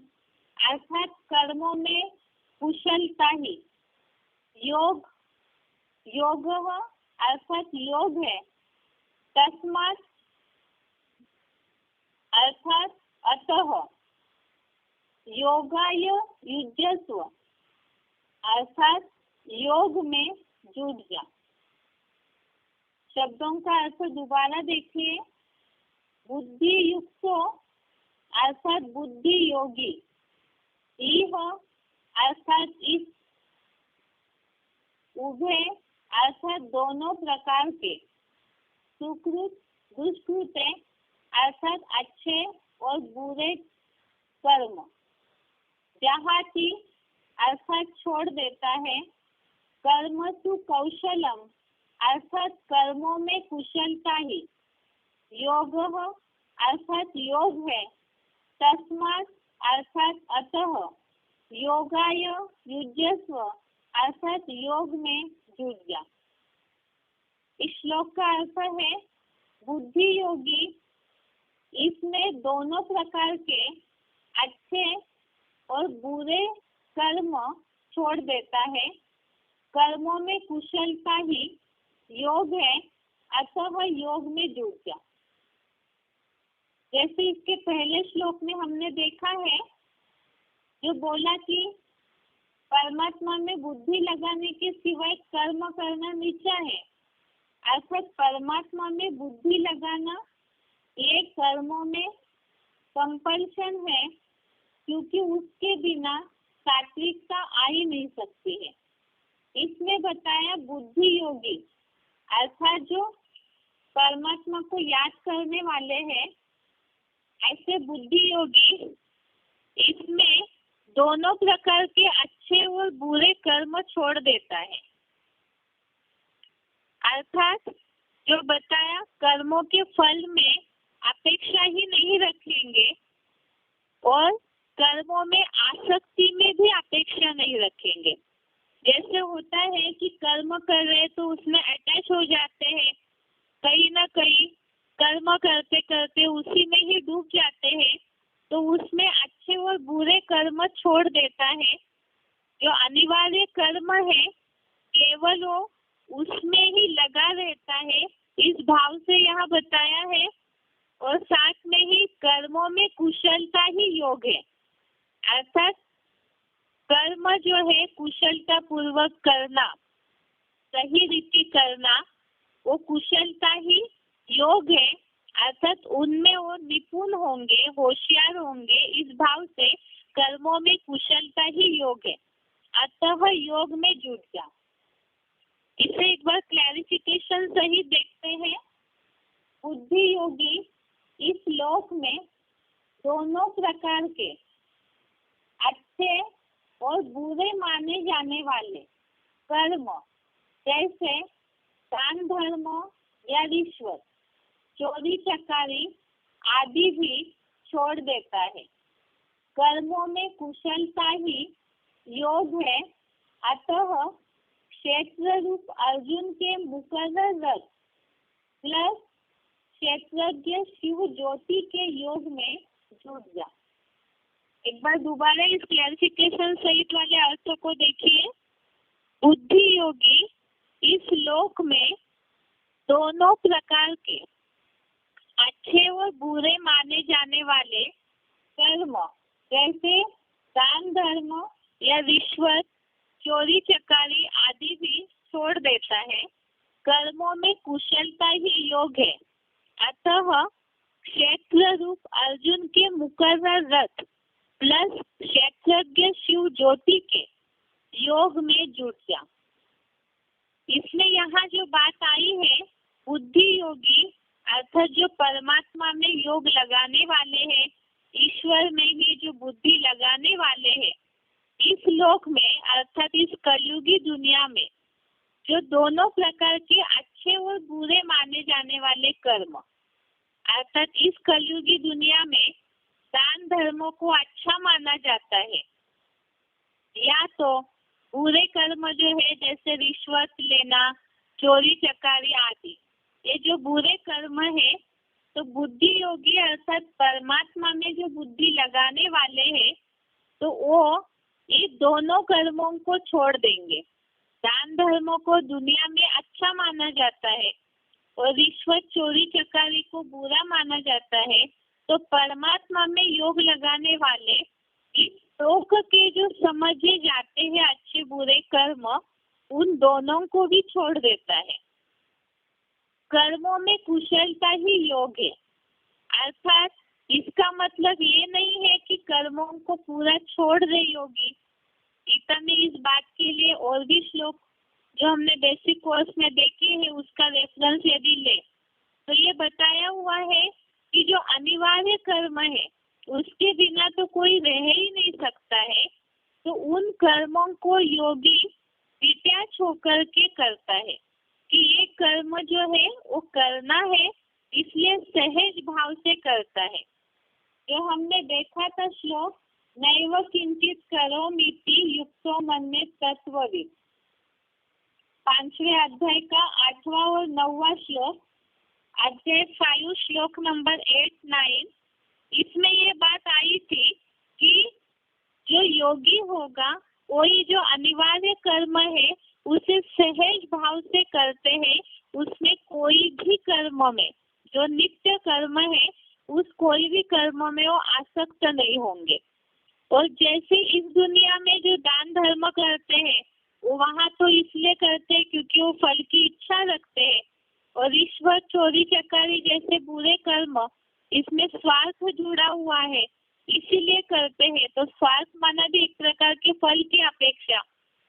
अर्थात कर्मों में कुशलता ही, योग योगः अर्थात योग है, तस्मात् अर्थात अतः, योगाय युज्यस्व अर्थात योग में जुट जा। शब्दों का अर्थ दोबारा देखिए। बुद्धि युक्त अर्थात बुद्धि योगी, इह अर्थात इस, उभे अर्थात दोनों प्रकार के, सुकृत दुष्कृते अर्थात अच्छे और बुरे कर्म, जहाति अर्थात छोड़ देता है, कर्मसु कौशलम अर्थात कर्मों में कुशलता ही, योगः अर्थात योग है, तस्मात् अर्थात अतः, योगाय युज्यस्व अर्थात योग में जुट जा। इस श्लोक का अर्थ है बुद्धि योगी इसमें दोनों प्रकार के अच्छे और बुरे कर्म छोड़ देता है, कर्मों में कुशलता ही योग है, अतः योग में जुट जा। जैसे इसके पहले श्लोक में हमने देखा है, जो बोला कि परमात्मा में बुद्धि लगाने के सिवाय कर्म करना नीचा है, अर्थात परमात्मा में बुद्धि लगाना ये कर्मों में कंपल्शन है, क्योंकि उसके बिना सात्विकता आ ही नहीं सकती है। इसमें बताया बुद्धि योगी अर्थात जो परमात्मा को याद करने वाले हैं, ऐसे बुद्धि योगी इसमें दोनों प्रकार के अच्छे और बुरे कर्म छोड़ देता है। अर्थात जो बताया कर्मों के फल में अपेक्षा ही नहीं रखेंगे और कर्मों में आसक्ति में भी अपेक्षा नहीं रखेंगे। जैसे होता है कि कर्म कर रहे तो उसमें अटैच हो जाते हैं, कहीं ना कहीं कर्म करते करते उसी में ही डूब जाते हैं, तो उसमें अच्छे और बुरे कर्म छोड़ देता है। जो अनिवार्य कर्म है केवल वो उसमें ही लगा रहता है, इस भाव से यहाँ बताया है। और साथ में ही कर्मों में कुशलता ही योग है, अर्थात कर्म जो है कुशलता पूर्वक करना, सही रीति करना, वो कुशलता ही योग है, अर्थात उनमें वो निपुण होंगे, होशियार होंगे। इस भाव से कर्मों में कुशलता ही योग है, अतः योग में जुट जा। इसे एक बार क्लैरिफिकेशन सही देखते हैं। बुद्धि योगी इस लोक में दोनों प्रकार के अच्छे और बुरे माने जाने वाले कर्म, जैसे दान धर्म या रिश्वत, चोरी चकारी आदि भी छोड़ देता है। कर्मों में कुशलता ही योग है, अतः क्षेत्र रूप अर्जुन के मुकर्रर रथ प्लस क्षेत्रज्ञ शिव ज्योति के योग में जुट जा। एक बार दोबारा इस क्लैरिफिकेशन सहित वाले अर्थों को देखिए। बुद्धि योगी इस लोक में दोनों प्रकार के अच्छे और बुरे माने जाने वाले कर्म जैसे दान धर्म या रिश्वत, चोरी चकारी आदि भी छोड़ देता है। कर्मों में कुशलता ही योग है। अतः क्षेत्र रूप अर्जुन के मुकर्रर रथ प्लस क्षेत्रज्ञ शिव ज्योति के योग में जुट जा। इसमें यहाँ जो बात आई है, बुद्धि योगी अर्थात जो परमात्मा में योग लगाने वाले हैं, ईश्वर में ही जो बुद्धि लगाने वाले हैं, इस लोक में अर्थात इस कलयुगी दुनिया में जो दोनों प्रकार के अच्छे और बुरे माने जाने वाले कर्म अर्थात इस कलयुगी दुनिया में दान धर्मों को अच्छा माना जाता है, या तो बुरे कर्म जो है जैसे रिश्वत लेना, चोरी चकारी आदि, ये जो बुरे कर्म है, तो बुद्धि योगी अर्थात परमात्मा में जो बुद्धि लगाने वाले हैं, तो वो ये दोनों कर्मों को छोड़ देंगे। दान धर्मों को दुनिया में अच्छा माना जाता है और रिश्वत चोरी चकारी को बुरा माना जाता है, तो परमात्मा में योग लगाने वाले इस लोक के जो समझे जाते हैं अच्छे बुरे कर्म, उन दोनों को भी छोड़ देता है। कर्मों में कुशलता ही योग है, अर्थात इसका मतलब ये नहीं है कि कर्मों को पूरा छोड़ दे योगी। गीता में इस बात के लिए और भी श्लोक जो हमने बेसिक कोर्स में देखे हैं, उसका रेफरेंस यदि ले तो ये बताया हुआ है कि जो अनिवार्य कर्म है उसके बिना तो कोई रह ही नहीं सकता है, तो उन कर्मों को योगी डिटैच होकर के करता है कि ये कर्म जो है वो करना है, इसलिए सहज भाव से करता है। जो हमने देखा था श्लोक, नैव किंचित करोमीति युक्तो मन्ये तत्ववित्, 5वें अध्याय का 8वां और 9वां श्लोक, अध्याय 5 श्लोक नंबर 8-9, इसमें ये बात आई थी कि जो योगी होगा वही जो अनिवार्य कर्म है उसे सहज भाव से करते हैं, उसमें कोई भी कर्म में जो नित्य कर्म है उस कोई भी कर्म में वो आसक्त नहीं होंगे। और जैसे इस दुनिया में जो दान धर्म करते हैं वो वहाँ तो इसलिए करते हैं क्योंकि वो फल की इच्छा रखते हैं, और रिश्वत चोरी चकारी जैसे बुरे कर्म इसमें स्वार्थ जुड़ा हुआ है इसीलिए करते हैं, तो स्वार्थ माना भी एक प्रकार के फल की अपेक्षा।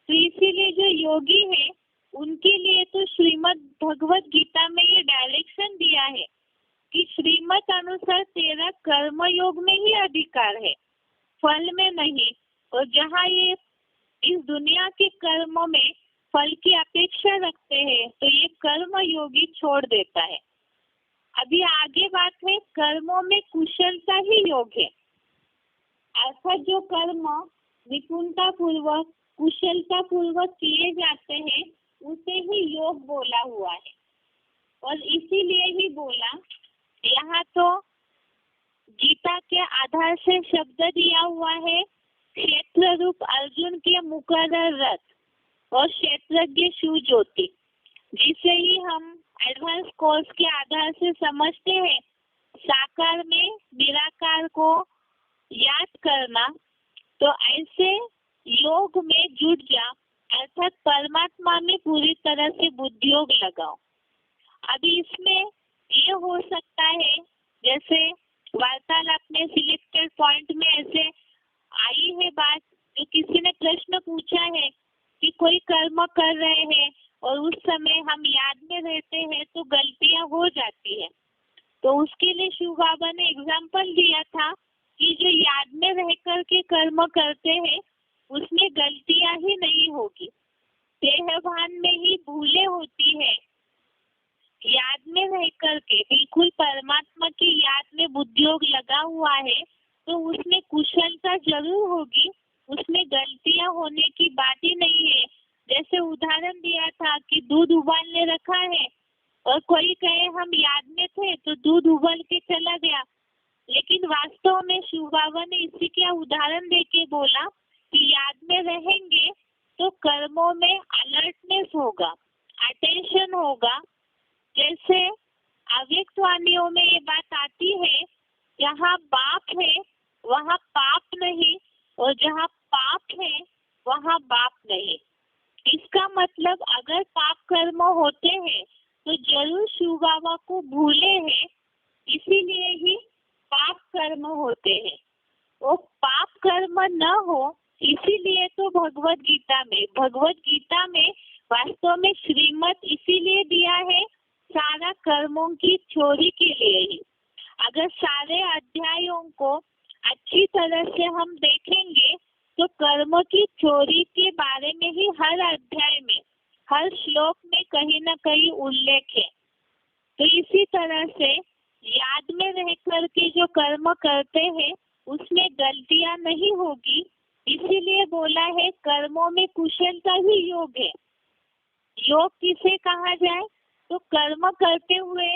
तो इसीलिए जो योगी है उनके लिए तो श्रीमद् भगवत गीता में ये डायरेक्शन दिया है कि श्रीमत अनुसार तेरा कर्म योग में ही अधिकार है, फल में नहीं। और जहाँ ये इस दुनिया के कर्मों में फल की अपेक्षा रखते हैं तो ये कर्म योगी छोड़ देता है। अभी आगे बात है, कर्मों में कुशलता ही योग है, अर्थात जो कर्म निपुणता पूर्वक कुशलता पूर्वक किए जाते हैं उसे ही योग बोला हुआ है। और इसीलिए ही बोला, यहाँ तो गीता के आधार से शब्द दिया हुआ है, क्षेत्र रूप अर्जुन के मुकर्रर रथ और क्षेत्रज्ञ शिव ज्योति, जिसे ही हम एडवांस कोर्स के आधार से समझते हैं साकार में निराकार को याद करना। तो ऐसे योग में जुट जा, अर्थात परमात्मा में पूरी तरह से बुद्धि योग लगाओ। अभी इसमें ये हो सकता है जैसे वार्तालाप में सिलेक्टेड पॉइंट में ऐसे आई है बात, जो किसी ने प्रश्न पूछा है कि कोई कर्म कर रहे हैं और उस समय हम याद में रहते हैं तो गलतियां हो जाती है, तो उसके लिए शिव बाबा ने एग्जाम्पल दिया था कि जो याद में रह कर के कर्म करते हैं उसमें गलतियां ही नहीं होगी, देहभान में ही भूलें होती है। याद में रह कर के बिल्कुल परमात्मा की याद में बुद्धि योग लगा हुआ है तो उसमें कुशलता जरूर होगी, उसमें गलतियां होने की बात ही नहीं है। जैसे उदाहरण दिया था कि दूध उबालने रखा है और कोई कहे हम याद में थे तो दूध उबल के चला गया, लेकिन वास्तव में शिव बाबा ने इसी का उदाहरण देके बोला कि याद में रहेंगे तो कर्मों में अलर्टनेस होगा, अटेंशन होगा, जैसे अव्यक्त वाणियों में ये बात आती है, जहाँ बाप है वहाँ पाप नहीं, और जहाँ पाप है वहाँ बाप नहीं। इसका मतलब अगर पाप कर्म होते हैं तो जरूर शिव बाबा को भूले हैं, इसीलिए ही पाप कर्म होते हैं। वो पाप कर्म न हो इसीलिए तो भगवत गीता में वास्तव में श्रीमत इसीलिए दिया है, सारा कर्मों की चोरी के लिए ही। अगर सारे अध्यायों को अच्छी तरह से हम देखेंगे तो कर्मों की चोरी के बारे में ही हर अध्याय में, हर श्लोक में कहीं न कहीं उल्लेख है। तो इसी तरह से याद में रह करके जो कर्म करते हैं उसमें गलतियां नहीं होगी, इसीलिए बोला है कर्मों में कुशलता ही योग है। योग किसे कहा जाए तो कर्म करते हुए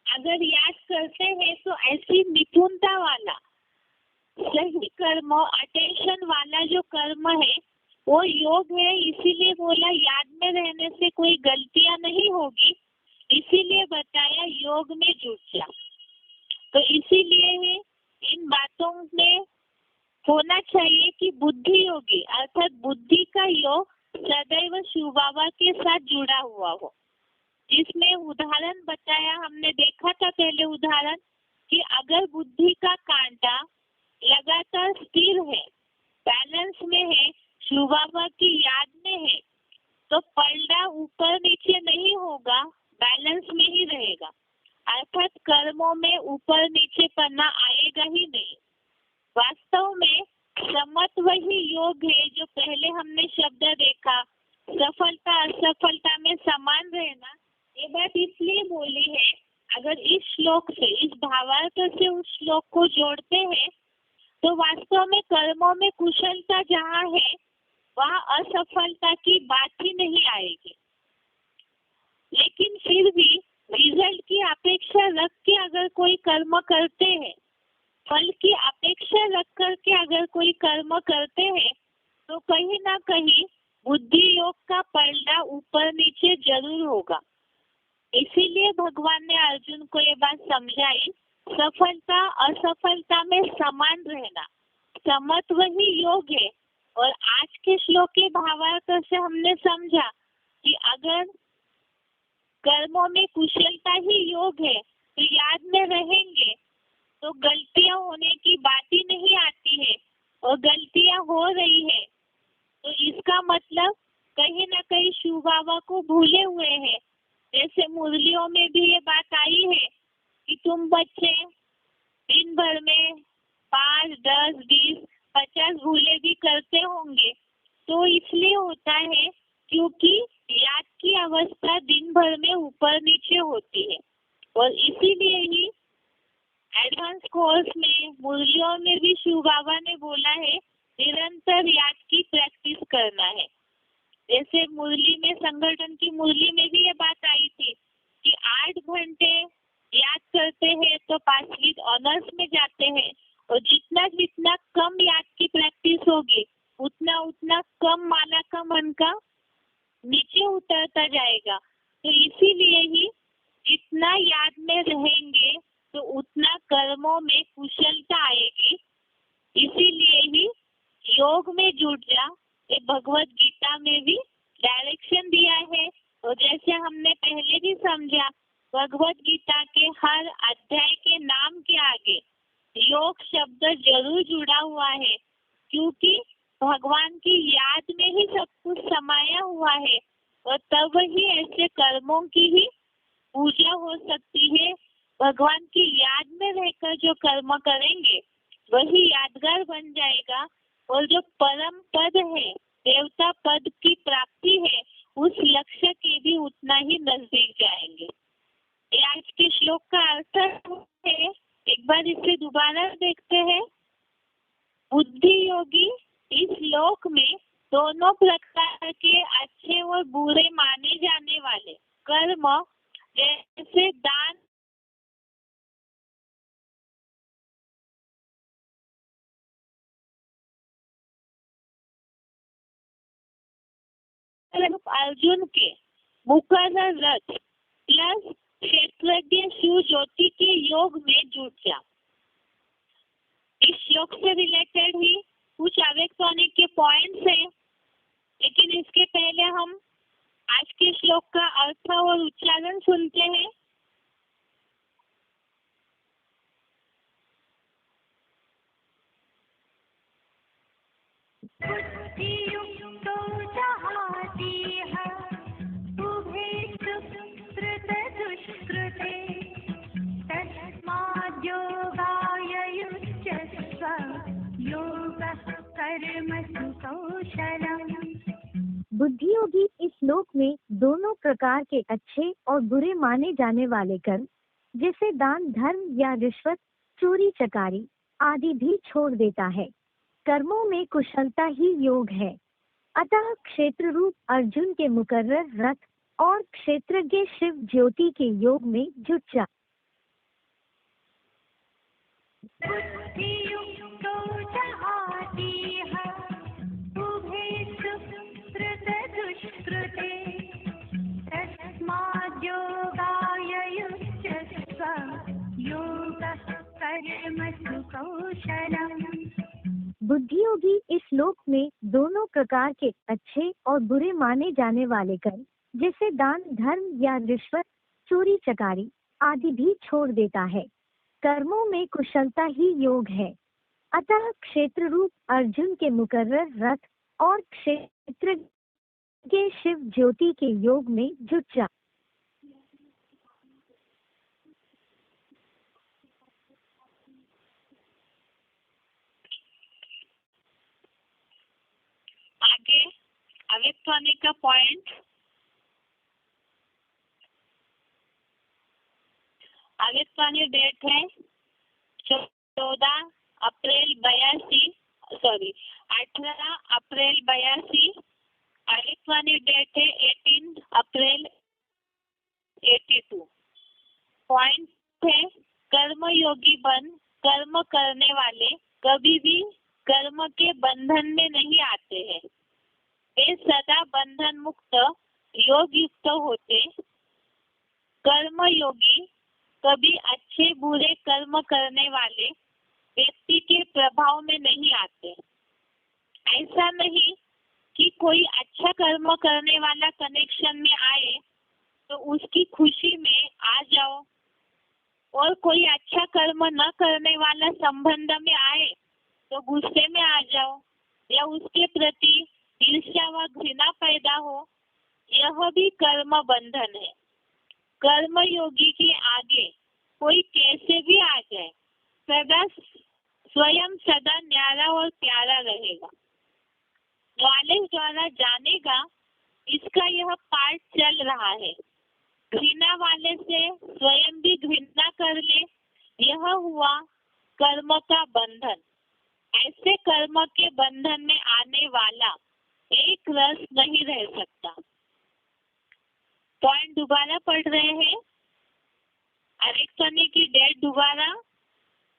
अगर याद करते हैं तो ऐसी निपुणता वाला सही कर्म, अटेंशन वाला जो कर्म है वो योग है। इसीलिए बोला याद में रहने से कोई गलतियां नहीं होगी, इसीलिए बताया योग में जुट जा। तो इसीलिए ही इन बातों में होना चाहिए कि बुद्धि योगी अर्थात बुद्धि का योग सदैव शिव बाबा के साथ जुड़ा हुआ हो। जिसमें उदाहरण बताया, हमने देखा था पहले उदाहरण कि अगर बुद्धि का कांटा लगातार स्थिर है, बैलेंस में है, शिव बाबा की याद में है, तो पलड़ा ऊपर नीचे नहीं होगा, बैलेंस में ही रहेगा। अर्थात कर्मों में ऊपर नीचे पन्ना आएगा ही नहीं। वास्तव में समत्व ही योग है। जो पहले हमने शब्द देखा, सफलता असफलता में समान रहना, ये बात इसलिए बोली है। अगर इस श्लोक से, इस भावार्थ से उस श्लोक को जोड़ते हैं तो वास्तव में कर्मों में कुशलता जहाँ है वहाँ असफलता की बात ही नहीं आएगी। लेकिन फिर भी रिजल्ट की अपेक्षा रख के अगर कोई कर्म करते हैं, फल की अपेक्षा रख करके अगर कोई कर्म करते हैं तो कहीं ना कहीं बुद्धि योग का पलड़ा ऊपर नीचे जरूर होगा। इसीलिए भगवान ने अर्जुन को ये बात समझाई, सफलता असफलता में समान रहना समत्व ही योग है। और आज के श्लोक के भावार्थ से हमने समझा कि अगर कर्मों में कुशलता ही योग है तो याद में रहेंगे तो गलतियां होने की बात ही नहीं आती है, और गलतियां हो रही है तो इसका मतलब कहीं ना कहीं शिव बाबा को भूले हुए हैं। जैसे मुरलियों में भी ये बात आई है कि तुम बच्चे दिन भर में 5, 10, 20, 50 भूले भी करते होंगे, तो इसलिए होता है क्योंकि याद की अवस्था दिन भर में ऊपर नीचे होती है। और इसीलिए ही एडवांस कोर्स में मुरलियों में भी शिव बाबा ने बोला है निरंतर याद की प्रैक्टिस करना है। जैसे मुरली में, संगठन की मुरली में भी ये बात आई थी कि 8 घंटे याद करते हैं तो पास विद ऑनर्स में जाते हैं, और जितना जितना कम याद की प्रैक्टिस होगी उतना उतना कम माला का मन का नीचे उतरता जाएगा। तो इसीलिए ही जितना याद में रहेंगे तो उतना कर्मों में कुशलता आएगी। इसीलिए ही योग में जुट जा, ये भगवत गीता में भी डायरेक्शन दिया है। और जैसे हमने पहले भी समझा, भगवत गीता के हर अध्याय के नाम के आगे योग शब्द जरूर जुड़ा हुआ है, क्योंकि भगवान की याद में ही सब कुछ समाया हुआ है, और तब ही ऐसे कर्मों की ही पूजा हो सकती है। भगवान की याद में रहकर जो कर्म करेंगे वही यादगार बन जाएगा, और जो परम पद है, देवता पद की प्राप्ति है, उस लक्ष्य के भी उतना ही नजदीक जाएंगे। ये आज के श्लोक का अर्थ है। एक बार इसे दोबारा देखते हैं। बुद्धि योगी इस श्लोक में दोनों प्रकार के अच्छे और बुरे माने जाने वाले कर्म, जैसे दान, अर्जुन के मुकर्रर रथ प्लस क्षेत्रज्ञ शिव ज्योति के योग में जुट जा। इस श्लोक से रिलेटेड ही कुछ अवेक्तनिक के पॉइंट्स हैं, लेकिन इसके पहले हम आज के श्लोक का अर्थ और उच्चारण सुनते हैं। बुद्धियोगी इस श्लोक में दोनों प्रकार के अच्छे और बुरे माने जाने वाले कर्म, जैसे दान धर्म या रिश्वत, चोरी चकारी आदि भी छोड़ देता है। कर्मों में कुशलता ही योग है। अतः क्षेत्र रूप अर्जुन के मुकर्रर रथ और क्षेत्रज्ञ शिव ज्योति के योग में जुट जा। बुद्धियोगी इस श्लोक में दोनों प्रकार के अच्छे और बुरे माने जाने वाले कर्म, जैसे दान धर्म या रिश्वत, चोरी चकारी आदि भी छोड़ देता है। कर्मों में कुशलता ही योग है। अतः क्षेत्र रूप अर्जुन के मुकर्रर रथ और क्षेत्रज्ञ शिव ज्योति के योग में जुट जा। आगे अवेक्तनिक का पॉइंट। अवेक्तनिक डेट है 18 अप्रैल 82। अवेक्तनिक डेट है 18 अप्रैल 82। पॉइंट है कर्मयोगी बन कर्म करने वाले कभी भी कर्म के बंधन में नहीं आते हैं। वे सदा बंधन मुक्त योग युक्त होते। कर्मयोगी कभी अच्छे बुरे कर्म करने वाले व्यक्ति के प्रभाव में नहीं आते। ऐसा नहीं कि कोई अच्छा कर्म करने वाला कनेक्शन में आए तो उसकी खुशी में आ जाओ, और कोई अच्छा कर्म न करने वाला संबंध में आए तो गुस्से में आ जाओ या उसके प्रति ईर्ष्या व घृणा पैदा हो। यह भी कर्म बंधन है। कर्म योगी के आगे कोई कैसे भी आ जाए, सदा स्वयं सदा न्यारा और प्यारा रहेगा। नॉलेज द्वारा जानेगा, इसका यह पाठ चल रहा है। घृणा वाले से स्वयं भी घृणा कर ले, यह हुआ कर्म का बंधन। ऐसे कर्म के बंधन में आने वाला एक रस नहीं रह सकता। पॉइंट दोबारा पढ़ रहे हैं। अवेक्तनिक की डेट दोबारा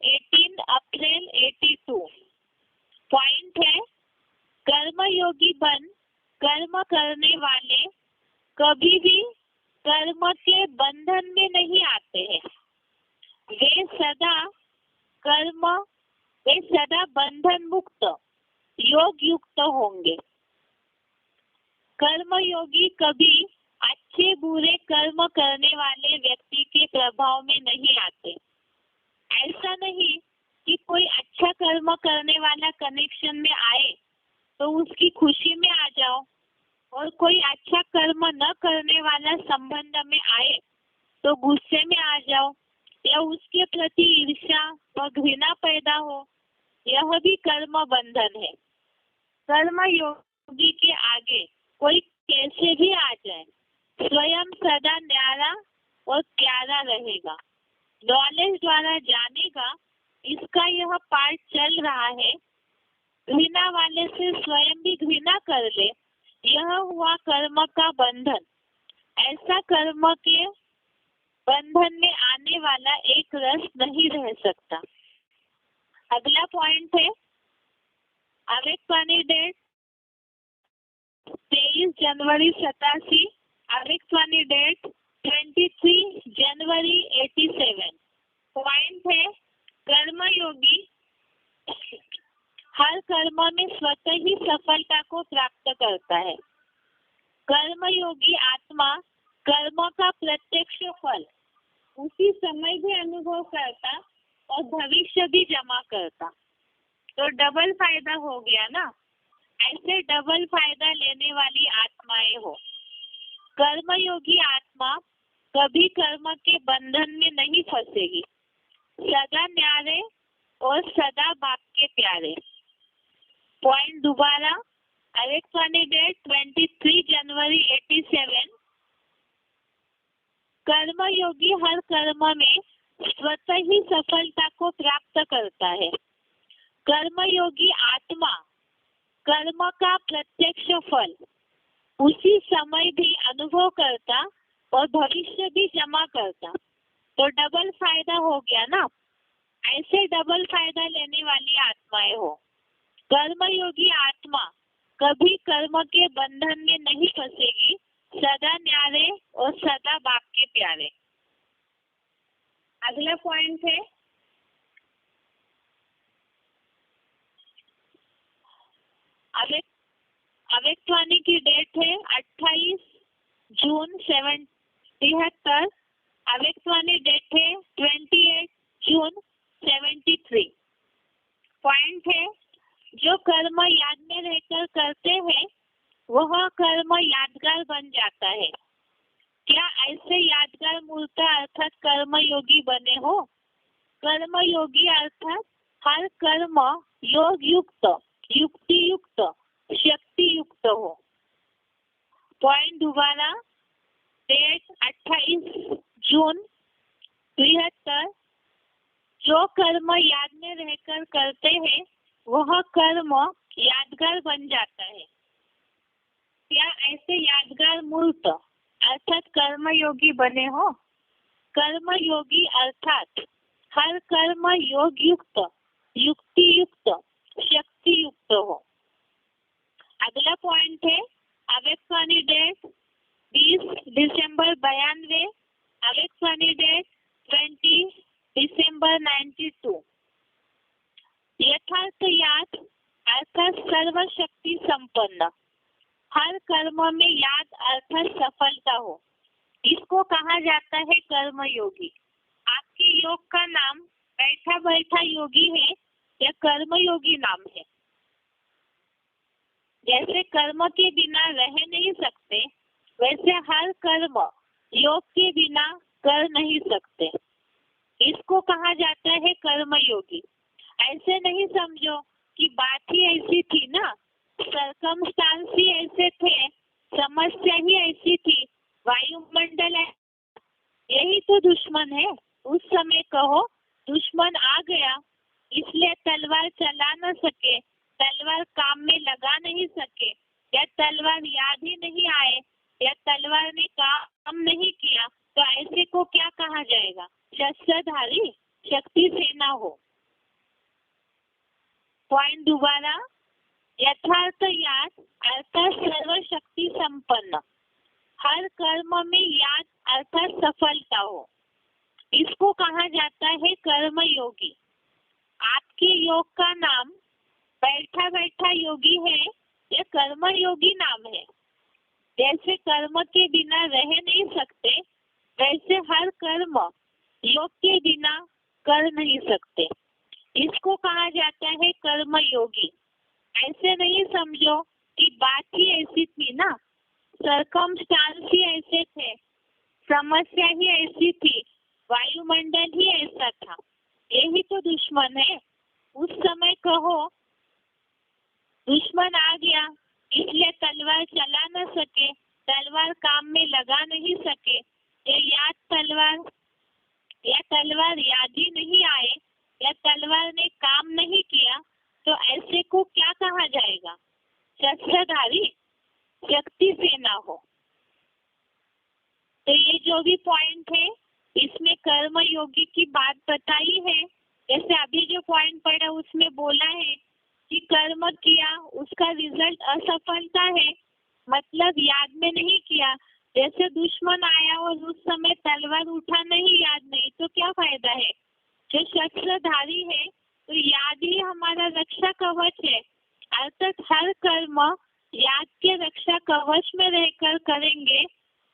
18 अप्रैल 82। पॉइंट है कर्मयोगी बन कर्म करने वाले कभी भी कर्म के बंधन में नहीं आते हैं। वे सदा बंधन मुक्त योग युक्त होंगे। कर्मयोगी कभी अच्छे बुरे कर्म करने वाले व्यक्ति के प्रभाव में नहीं आते। ऐसा नहीं कि कोई अच्छा कर्म करने वाला कनेक्शन में आए तो उसकी खुशी में आ जाओ, और कोई अच्छा कर्म न करने वाला संबंध में आए तो गुस्से में आ जाओ या उसके प्रति ईर्ष्या व घृणा पैदा हो। यह भी कर्म बंधन है। कर्म योगी के आगे कोई कैसे भी आ जाए, स्वयं सदा न्यारा और प्यारा रहेगा। नॉलेज द्वारा जानेगा, इसका यह पाठ चल रहा है। घृणा वाले से स्वयं भी घृणा कर ले, यह हुआ कर्म का बंधन। ऐसा कर्म के बंधन में आने वाला एक रस नहीं रह सकता। अगला पॉइंट है अवेक्तनिक डेट 23 जनवरी 87। अवेक्तनिक डेट 23 जनवरी 87। पॉइंट है, कर्मयोगी हर कर्म में स्वतः ही सफलता को प्राप्त करता है। कर्मयोगी आत्मा कर्म का प्रत्यक्ष फल उसी समय भी अनुभव करता और भविष्य भी जमा करता। तो डबल फायदा हो गया ना। ऐसे डबल फायदा लेने वाली आत्माएं हो। कर्मयोगी आत्मा कभी कर्म के बंधन में नहीं फंसेगी, सदा न्यारे और सदा बाप के प्यारे। पॉइंट दोबारा, अवेक्वानी डेट 23 जनवरी 87। कर्मयोगी हर कर्म में स्वतः ही सफलता को प्राप्त करता है। कर्मयोगी आत्मा कर्म का प्रत्यक्ष फल उसी समय भी अनुभव करता और भविष्य भी जमा करता। तो डबल फायदा हो गया ना। ऐसे डबल फायदा लेने वाली आत्माएं हो। कर्मयोगी आत्मा कभी कर्म के बंधन में नहीं फंसेगी, सदा न्यारे और सदा बाप के प्यारे। अगला पॉइंट है, अवेक्वानी की डेट है 28 जून 73। अवेक्वानी डेट है 28 जून 73। पॉइंट है, जो कर्म याद में रहकर करते हैं वह कर्म यादगार बन जाता है। क्या ऐसे यादगार मूर्त अर्थात कर्मयोगी बने हो? कर्मयोगी अर्थात हर कर्म योग युक्त, युक्ति युक्त, शक्ति युक्त हो। पॉइंट दोबारा, डेट 28 जून 73। जो कर्म याद में रहकर करते हैं वह कर्म यादगार बन जाता है। क्या ऐसे यादगार मूर्त अर्थात कर्मयोगी बने हो? कर्मयोगी अर्थात हर कर्म योग युक्त, युक्ति युक्त, शक्ति युक्त हो। अगला पॉइंट है, अवेक्वानी डेट 20 दिसंबर 92। अवेक्वानी डेट 20 दिसंबर 92। यथार्थ याद अर्थात सर्वशक्ति संपन्न, हर कर्म में याद अर्थात सफलता हो, इसको कहा जाता है कर्मयोगी। आपके योग का नाम बैठा बैठा योगी है या कर्मयोगी नाम है। जैसे कर्म के बिना रह नहीं सकते, वैसे हर कर्म योग के बिना कर नहीं सकते, इसको कहा जाता है कर्मयोगी। ऐसे नहीं समझो कि बात ही ऐसी थी ना, सरकमस्टांस ही ऐसे थे, समस्या ही ऐसी थी, वायुमंडल है, यही तो दुश्मन है। उस समय कहो दुश्मन आ गया इसलिए तलवार चला न सके, तलवार काम में लगा नहीं सके, या तलवार याद ही नहीं आए, या तलवार ने काम नहीं किया, तो ऐसे को क्या कहा जाएगा? शस्त्रधारी, शक्ति सेना हो। पॉइंट दोबारा, यथार्थ याद अर्थात सर्वशक्ति संपन्न, हर कर्म में याद अर्थात सफलता हो, इसको कहा जाता है कर्मयोगी। आपके योग का नाम बैठा बैठा योगी है या कर्मयोगी नाम है। जैसे कर्म के बिना रह नहीं सकते, वैसे हर कर्म योग के बिना कर नहीं सकते, इसको कहा जाता है कर्मयोगी। ऐसे नहीं समझो कि बात ही ऐसी थी ना, सरकमस्टांस ही ऐसे थे, समस्या ही ऐसी थी, वायुमंडल ही ऐसा था, यही तो दुश्मन है। उस समय कहो दुश्मन आ गया इसलिए तलवार चला न सके, तलवार काम में लगा नहीं सके, या तलवार याद ही नहीं आए, या तलवार ने काम नहीं किया, तो ऐसे को क्या कहा जाएगा? शस्त्रधारी, शक्ति सेना हो। तो ये जो भी पॉइंट है इसमें कर्मयोगी की बात बताई है। जैसे अभी जो पॉइंट पढ़ा उसमें बोला है कि कर्म किया उसका रिजल्ट असफलता है, मतलब याद में नहीं किया। जैसे दुश्मन आया और उस समय जो शस्त्रधारी है तो याद ही हमारा रक्षा कवच है, अर्थात हर कर्म याद के रक्षा कवच में रहकर करेंगे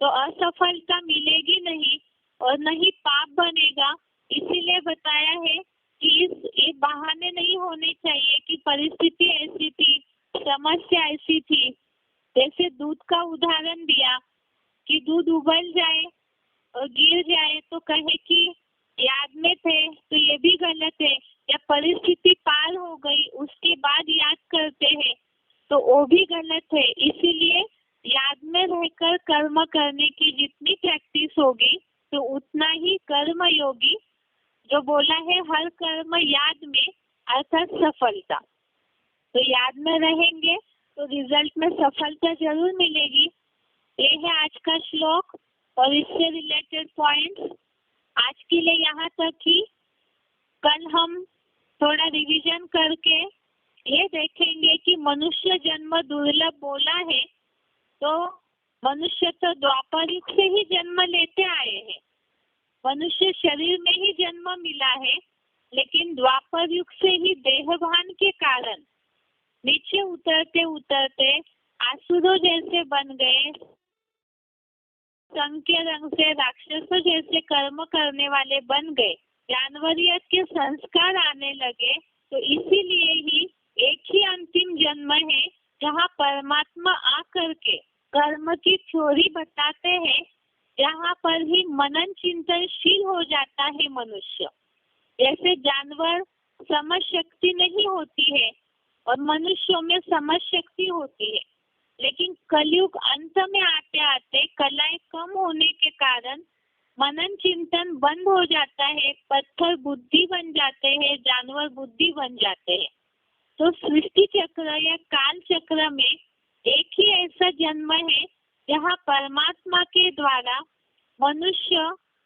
तो असफलता मिलेगी नहीं और न ही पाप बनेगा। इसीलिए बताया है कि ये बहाने नहीं होने चाहिए कि परिस्थिति ऐसी थी, समस्या ऐसी थी। जैसे दूध का उदाहरण दिया कि दूध उबल जाए और गिर जाए तो कहे कि याद में थे, तो ये भी गलत है। या परिस्थिति पार हो गई उसके बाद याद करते हैं तो वो भी गलत है। इसीलिए याद में रहकर कर्म करने की जितनी प्रैक्टिस होगी तो उतना ही कर्म योगी, जो बोला है हर कर्म याद में अर्थात सफलता, तो याद में रहेंगे तो रिजल्ट में सफलता जरूर मिलेगी। ये है आज का श्लोक और इससे रिलेटेड पॉइंट्स। आज के लिए यहाँ तक ही। कल हम थोड़ा रिवीजन करके ये देखेंगे कि मनुष्य जन्म दुर्लभ बोला है तो मनुष्य तो द्वापर युग से ही जन्म लेते आए हैं। मनुष्य शरीर में ही जन्म मिला है, लेकिन द्वापर युग से ही देहभान के कारण नीचे उतरते उतरते आसुरों जैसे बन गए, संग के रंग से राक्षसों जैसे कर्म करने वाले बन गए, जानवरियत के संस्कार आने लगे। तो इसीलिए ही एक ही अंतिम जन्म है जहाँ परमात्मा आकर के कर्म की थ्योरी बताते हैं, जहाँ पर ही मनन चिंतनशील हो जाता है मनुष्य। जैसे जानवर समझ शक्ति नहीं होती है और मनुष्यों में समझ शक्ति होती है, लेकिन कलयुग अंत में आते आते कलाएं कम होने के कारण मनन चिंतन बंद हो जाता है, पत्थर बुद्धि बन जाते हैं, जानवर बुद्धि बन जाते हैं। तो सृष्टि चक्र या काल चक्र में एक ही ऐसा जन्म है जहाँ परमात्मा के द्वारा मनुष्य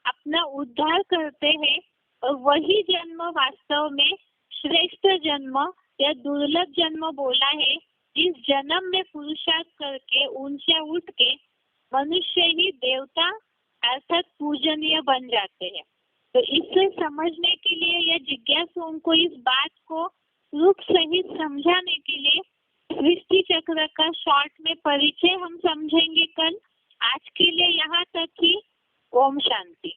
अपना उद्धार करते हैं और वही जन्म वास्तव में श्रेष्ठ जन्म या दुर्लभ जन्म बोला है। इस जन्म में पुरुषार्थ करके ऊंचा उठ के मनुष्य ही देवता अर्थात पूजनीय बन जाते हैं। तो इसे समझने के लिए या जिज्ञासुओं को इस बात को रूप सहित समझाने के लिए सृष्टि चक्र का शॉर्ट में परिचय हम समझेंगे कल। आज के लिए यहाँ तक ही। ओम शांति।